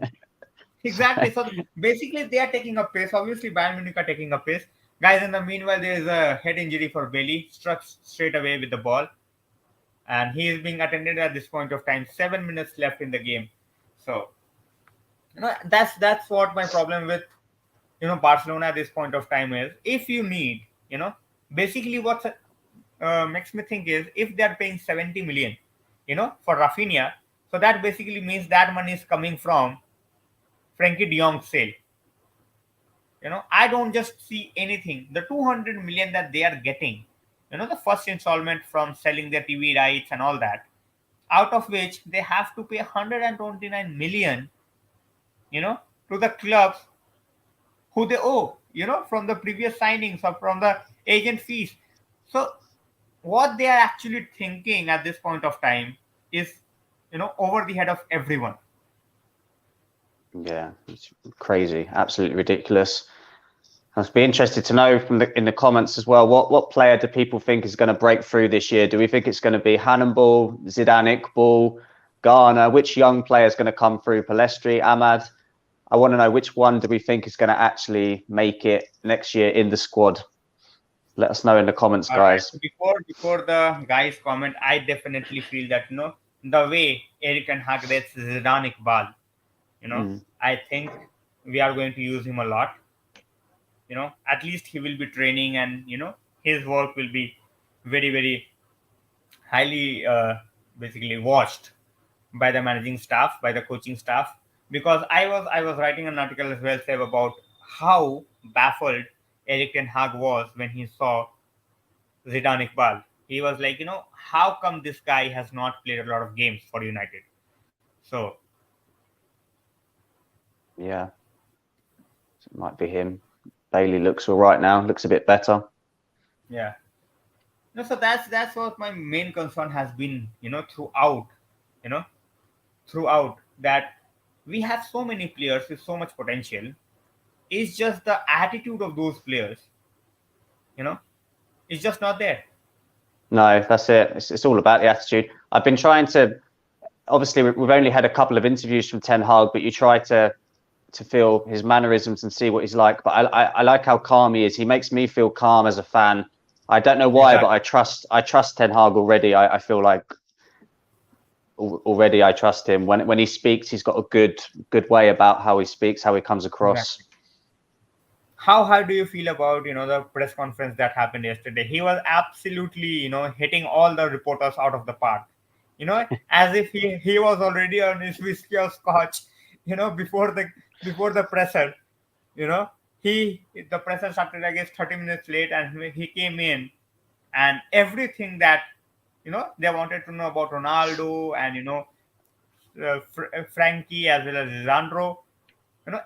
S1: Exactly. So basically, they are taking a pace. Obviously, Bayern Munich are taking a pace. Guys, in the meanwhile, there is a head injury for Bailey, struck straight away with the ball, and he is being attended at this point of time. 7 minutes left in the game. So, that's what my problem with Barcelona at this point of time is. If you need, basically what makes me think is if they are paying 70 million, for Rafinha, so that basically means that money is coming from Frenkie de Jong's sale. I don't just see anything. The 200 million that they are getting, the first installment from selling their TV rights and all that, out of which they have to pay 129 million, to the clubs who they owe, from the previous signings or from the agent fees. So what they are actually thinking at this point of time is, over the head of everyone.
S2: Yeah, it's crazy, absolutely ridiculous. I'd be interested to know in the comments as well. What player do people think is going to break through this year? Do we think it's going to be Hannibal, Zidane, Iqbal, Garner? Which young player is going to come through? Palestri, Ahmad? I want to know which one do we think is going to actually make it next year in the squad? Let us know in the comments,
S1: All right.
S2: guys.
S1: So before the guys comment, I definitely feel that the way Eric and Hag rates Zidane Iqbal,
S2: Mm.
S1: I think we are going to use him a lot. At least he will be training, and his work will be very, very highly basically watched by the managing staff, by the coaching staff. Because I was writing an article as well, Seb, about how baffled Eric Ten Hag was when he saw Zidane Iqbal. He was like, how come this guy has not played a lot of games for United? So
S2: Yeah, it might be him. Bailey looks all right now. Looks a bit better.
S1: yeah, no. So that's what my main concern has been. You know, throughout that we have so many players with so much potential. It's just the attitude of those players. You know, it's just not there.
S2: No, that's it. It's all about the attitude. I've been trying to. Obviously, we've only had a couple of interviews from Ten Hag, but you try to feel his mannerisms and see what he's like. But I like how calm he is. He makes me feel calm as a fan. I don't know why, but
S1: Exactly.
S2: I trust Ten Hag already. I feel like already I trust him. When he speaks, he's got a good way about how he speaks, how he comes across.
S1: Exactly. How do you feel about the press conference that happened yesterday? He was absolutely hitting all the reporters out of the park. As if he was already on his whiskey or scotch. Before the presser. You know the presser started, I guess, 30 minutes late, and he came in, and everything that they wanted to know about Ronaldo, and Frankie, as well as Lisandro,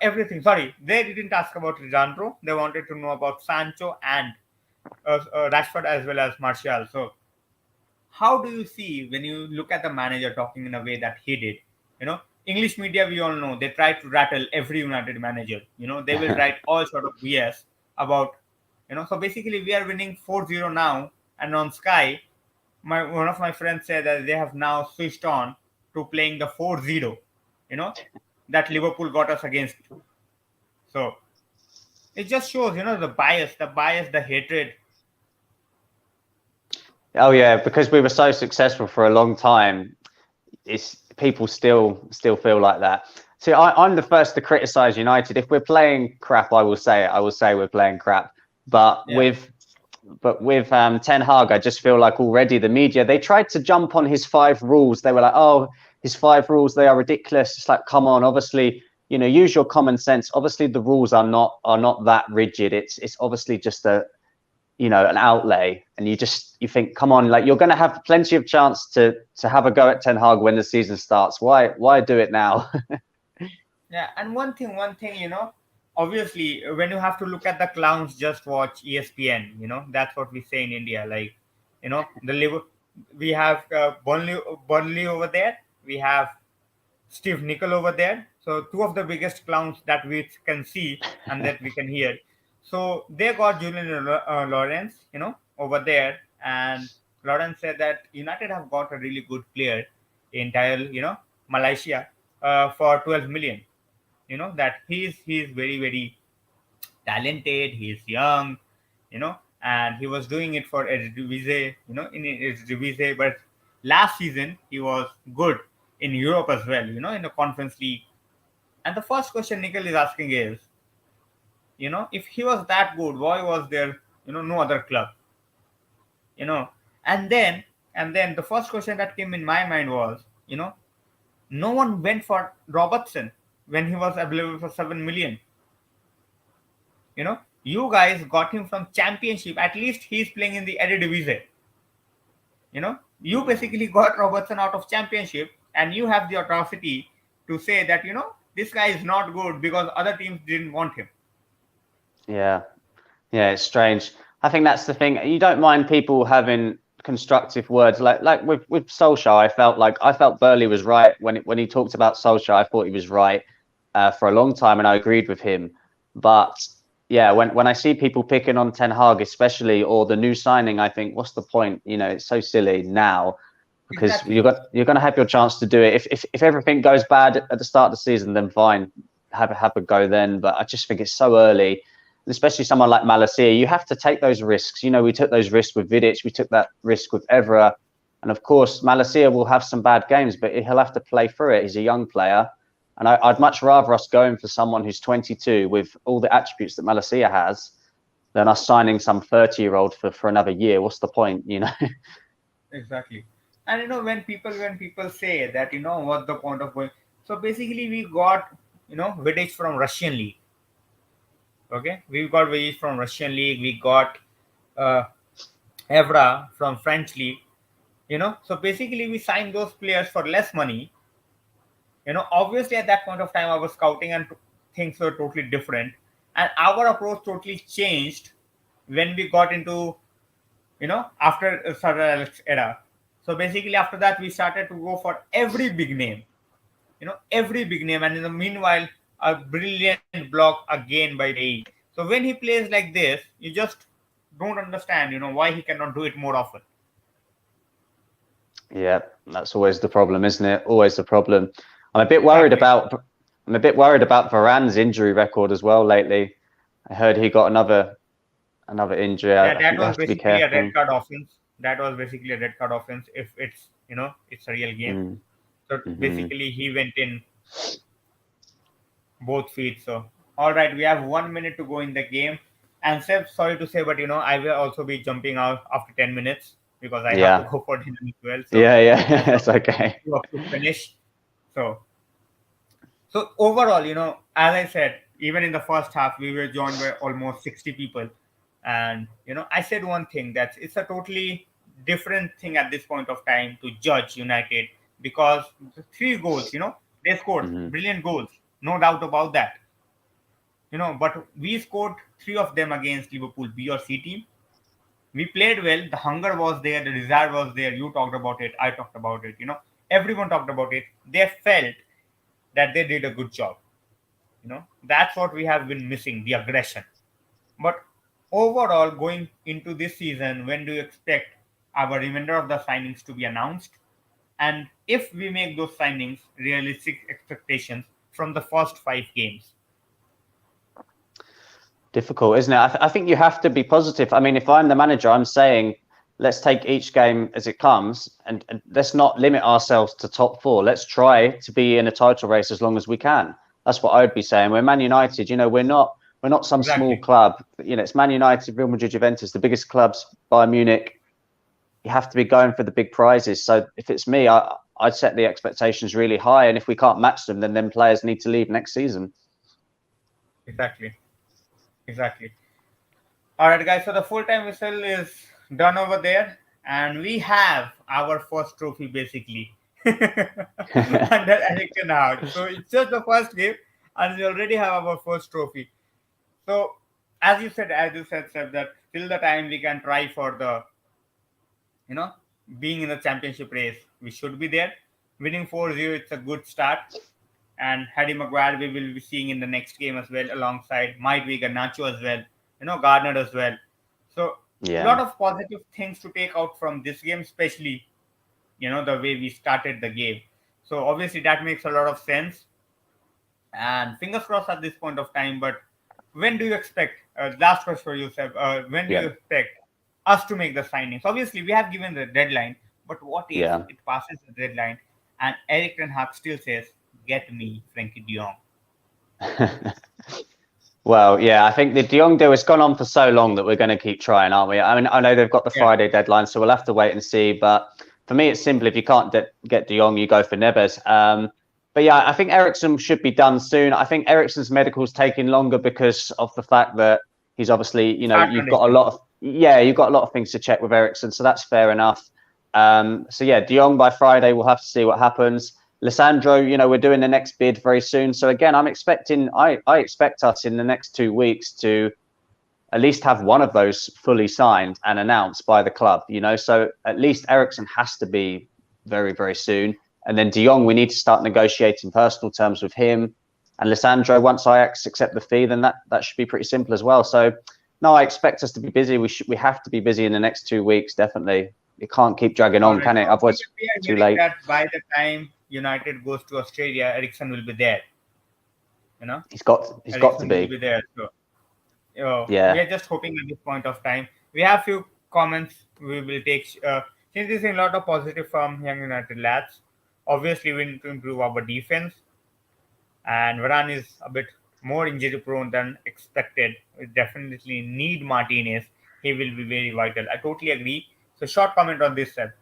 S1: everything. Sorry, they didn't ask about Lisandro. They wanted to know about Sancho and Rashford, as well as Martial. So how do you see when you look at the manager talking in a way that he did? English media, we all know, they try to rattle every United manager. They will write all sort of BS about, so basically we are winning 4-0 now, and on Sky, one of my friends said that they have now switched on to playing the 4-0, you know, that Liverpool got us against. So it just shows, the bias, the hatred.
S2: Oh yeah, because we were so successful for a long time, it's people still feel like that. See, I'm the first to criticize United. If we're playing crap, I will say it. I will say we're playing crap. But
S1: Yeah.
S2: with Ten Hag, I just feel like already the media, they tried to jump on his 5 rules. They were like, oh, his 5 rules, they are ridiculous. It's like, come on, obviously, use your common sense. Obviously, the rules are not that rigid. It's obviously just an outlay, and you think, come on, like, you're going to have plenty of chance to have a go at Ten Hag when the season starts. Why do it now?
S1: Yeah, and one thing, obviously, when you have to look at the clowns, just watch ESPN. That's what we say in India. Like, we have Burnley over there. We have Steve Nicol over there. So two of the biggest clowns that we can see and that we can hear. So they got Julian Lawrence, over there, and Lawrence said that United have got a really good player in Thailand, Malaysia, for 12 million. That he's very very talented. He's young, and he was doing it for Eredivisie, in Eredivisie. But last season he was good in Europe as well, in the Conference League. And the first question Nickel is asking is, if he was that good, why was there, no other club, you know? And then the first question that came in my mind was, no one went for Robertson when he was available for 7 million. You guys got him from Championship. At least he's playing in the Eredivisie. You basically got Robertson out of Championship, and you have the atrocity to say that this guy is not good because other teams didn't want him.
S2: Yeah, it's strange. I think that's the thing. You don't mind people having constructive words, like with Solskjaer. I felt Burley was right when he talked about Solskjaer. I thought he was right for a long time, and I agreed with him. But yeah, when I see people picking on Ten Hag, especially, or the new signing, I think, what's the point? It's so silly now, because
S1: Exactly.
S2: you're going to have your chance to do it. If everything goes bad at the start of the season, then fine, have a go then. But I just think it's so early, especially someone like Malacia. You have to take those risks. We took those risks with Vidic. We took that risk with Evra. And of course, Malacia will have some bad games, but he'll have to play through it. He's a young player. And I'd much rather us going for someone who's 22 with all the attributes that Malacia has than us signing some 30-year-old for another year. What's the point,
S1: Exactly. And when people say that, what's the point of going? So basically, we got Vidic from Russian league. Okay, we got Vidic from Russian league. We got uh, Evra from French league. So basically, we signed those players for less money. Obviously at that point of time I was scouting, and things were totally different, and our approach totally changed when we got into after Sir Alex era. So basically after that we started to go for every big name, and in the meanwhile a brilliant block again by Bailly. So when he plays like this, you just don't understand why he cannot do it more often.
S2: Yeah, that's always the problem, isn't it? Always the problem. I'm a bit worried
S1: Exactly.
S2: about Varane's injury record as well lately. I heard he got another injury.
S1: Yeah,
S2: I
S1: that
S2: think they
S1: was
S2: have to be
S1: basically a red
S2: careful.
S1: card offense. That was basically a red card offense if it's a real game.
S2: Mm,
S1: So
S2: hmm.
S1: basically he went in both feet. So all right, we have 1 minute to go in the game. And Seb, sorry to say, but I will also be jumping out after 10 minutes because I have to
S2: Yeah,
S1: go for dinner as well. So
S2: yeah,
S1: I
S2: it's okay.
S1: have to finish. So overall, as I said, even in the first half, we were joined by almost 60 people. And, I said one thing, that it's a totally different thing at this point of time to judge United, because the 3 goals, they scored
S2: Hmm.
S1: brilliant goals, no doubt about that. But we scored 3 of them against Liverpool B or C team. We played well. The hunger was there. The desire was there. You talked about it. I talked about it. Everyone talked about it. They felt that they did a good job. That's what we have been missing, the aggression. But overall, going into this season, when do you expect our remainder of the signings to be announced? And if we make those signings, realistic expectations from the first 5 games?
S2: Difficult, isn't it? I think you have to be positive. I mean, if I'm the manager, I'm saying let's take each game as it comes, and let's not limit ourselves to top 4. Let's try to be in a title race as long as we can. That's what I would be saying. We're Man United. We're not some small
S1: Exactly.
S2: club. It's Man United, Real Madrid, Juventus, the biggest clubs, Bayern Munich. You have to be going for the big prizes. So if it's me, I'd set the expectations really high, and if we can't match them, then players need to leave next season.
S1: Exactly. Exactly. All right, guys. So the full-time whistle is done over there, and we have our first trophy basically under Eric Ten Hag. So it's just the first game, and we already have our first trophy. So as you said, Seb, that till the time we can try for the you know being in the championship race, we should be there. Winning 4-0, it's a good start. And Harry Maguire we will be seeing in the next game as well, alongside might be Garnacho as well, Gardner as well. So a
S2: Yeah.
S1: lot of positive things to take out from this game, especially the way we started the game. So obviously that makes a lot of sense, and fingers crossed at this point of time. But when do you expect? Last question for you, Seb. When do you
S2: Yeah.
S1: expect us to make the signings? Obviously, we have given the deadline, but what if
S2: Yeah.
S1: it passes the deadline and Eric Ten Hag still says, "Get me Frenkie De Jong"?
S2: Well, yeah, I think the De Jong deal has gone on for so long that we're going to keep trying, aren't we? I mean, I know they've got the
S1: Yeah,
S2: Friday deadline, so we'll have to wait and see. But for me, it's simple. If you can't get De Jong, you go for Neves. But yeah, I think Ericsson should be done soon. I think Ericsson's medical's taking longer because of the fact that he's obviously,
S1: start
S2: you've got a
S1: condition.
S2: lot of, yeah, you've got a lot of things to check with Ericsson, so that's fair enough. So yeah, De Jong by Friday, we'll have to see what happens. Lisandro, we're doing the next bid very soon. So again, I expect us in the next 2 weeks to at least have one of those fully signed and announced by the club, So at least Ericsson has to be very, very soon. And then De Jong, we need to start negotiating personal terms with him. And Lisandro, once Ajax accept the fee, then that should be pretty simple as well. So no, I expect us to be busy. We have to be busy in the next 2 weeks, definitely. It can't keep dragging
S1: All
S2: on,
S1: right.
S2: can it?
S1: So
S2: Otherwise,
S1: we are
S2: too
S1: hearing
S2: late.
S1: that by the time United goes to Australia, Ericsson will be there. You know,
S2: He's got to
S1: Ericsson will
S2: be.
S1: be there. So we
S2: Yeah.
S1: are just hoping at this point of time. We have few comments we will take. Since there's a lot of positive from Young United lads, obviously we need to improve our defense, and Varane is a bit more injury prone than expected. We definitely need Martinez. He will be very vital. I totally agree. So short comment on this, sir.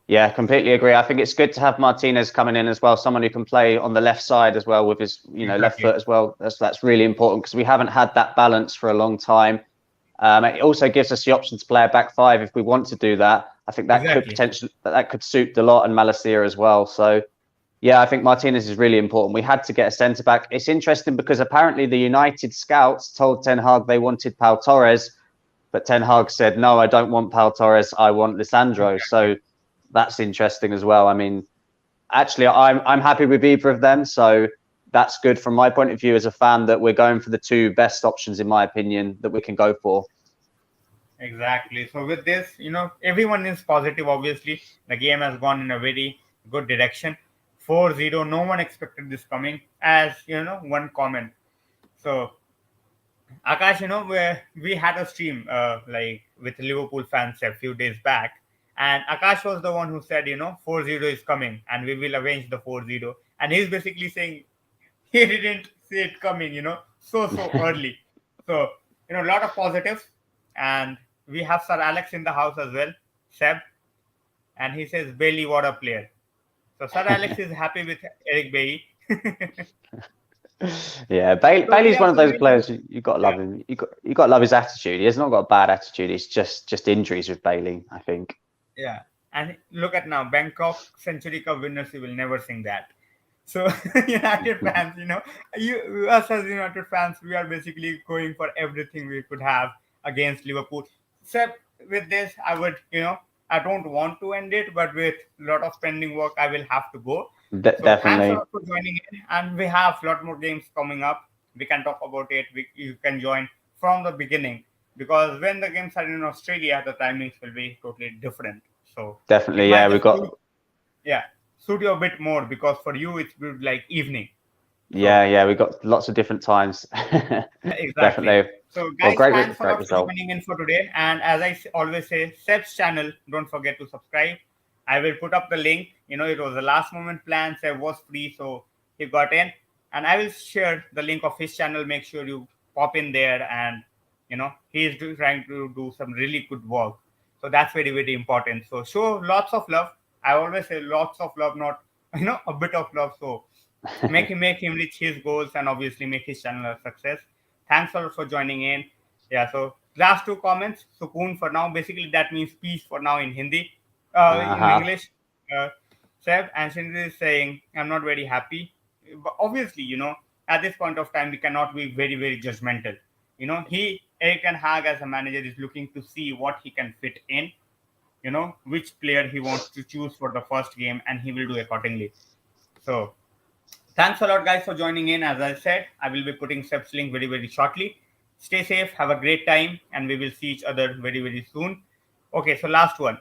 S2: Yeah, completely agree. I think it's good to have Martinez coming in as well, someone who can play on the left side as well with his, left
S1: Exactly.
S2: foot as well. That's really important because we haven't had that balance for a long time. It also gives us the option to play a back five if we want to do that. I think that could
S1: Exactly.
S2: potentially suit Dalot and Malacia as well. So yeah, I think Martinez is really important. We had to get a centre back. It's interesting because apparently the United scouts told Ten Hag they wanted Pau Torres, but Ten Hag said no, I don't want Pau Torres. I want Lisandro.
S1: Exactly.
S2: So that's interesting as well. I mean, actually, I'm happy with either of them. So that's good from my point of view as a fan that we're going for the two best options, in my opinion, that we can go for.
S1: Exactly. So with this, everyone is positive. Obviously, the game has gone in a very good direction. 4-0. No one expected this coming. As one comment. So Akash, where we had a stream like with Liverpool fans a few days back, and Akash was the one who said, 4-0 is coming, and we will avenge the 4-0. And he's basically saying he didn't see it coming, so early. So, a lot of positives. And we have Sir Alex in the house as well, Seb, and he says, Bailey, what a player. So, Sir Alex is happy with Eric Bailey.
S2: Yeah,
S1: So, we
S2: Bailey's
S1: have
S2: one of
S1: some
S2: those
S1: really,
S2: players you got to
S1: yeah,
S2: love him. You got to love his attitude. He has not got a bad attitude. It's just injuries with Bailey, I think.
S1: yeah. And look at now, Bangkok Century Cup winners, you will never sing that. So, United fans, us as United fans, we are basically going for everything we could have against Liverpool. Except with this, I would, I don't want to end it, but with a lot of pending work, I will have to go. So thanks a
S2: Definitely.
S1: lot for joining in, and we have a lot more games coming up. We can talk about it. You can join from the beginning, because when the games are in Australia, the timings will be totally different. So it
S2: Definitely. Yeah,
S1: might
S2: we've
S1: just
S2: got.
S1: yeah, suit you a bit more, because for you it's good like evening. So
S2: Yeah, we've got lots of different times.
S1: exactly.
S2: Definitely.
S1: So,
S2: Well,
S1: guys, thanks a
S2: great
S1: lot for
S2: result.
S1: joining in for today. And as I always say, Seb's channel, don't forget to subscribe. I will put up the link. It was a last moment plan. Seb was free, so he got in. And I will share the link of his channel. Make sure you pop in there. And, he is trying to do some really good work. So that's very, very important. So show lots of love. I always say lots of love, not, a bit of love. So make him reach his goals, and obviously make his channel a success. Thanks a lot for joining in. Yeah, so last two comments, sukoon for now, basically that means peace for now in Hindi. In
S2: Uh-huh.
S1: English, uh, Seb, and Sindhu is saying I'm not very happy, but obviously, at this point of time we cannot be very, very judgmental. Eric and Hag as a manager is looking to see what he can fit in, which player he wants to choose for the first game, and he will do accordingly. So thanks a lot, guys, for joining in. As I said, I will be putting Seb's link very, very shortly. Stay safe, have a great time, and we will see each other very, very soon. Okay, so last one.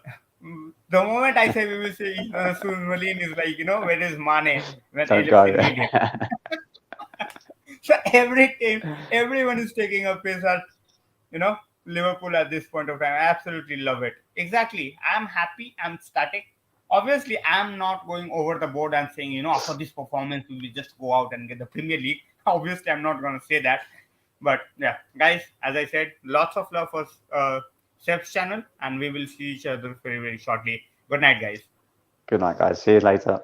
S1: The moment I say we will see each other soon, Malin is like, where is Mane when
S2: Don't
S1: LFC
S2: go.
S1: need him? So every team, everyone is taking a piss at, you know, Liverpool at this point of time. I absolutely love it. Exactly. I'm happy. I'm static. Obviously, I'm not going over the board and saying, after this performance, we will just go out and get the Premier League. Obviously, I'm not going to say that. But yeah, guys, as I said, lots of love for Seb's channel, and we will see each other very, very shortly. Good night, guys.
S2: Good night, guys. See you later.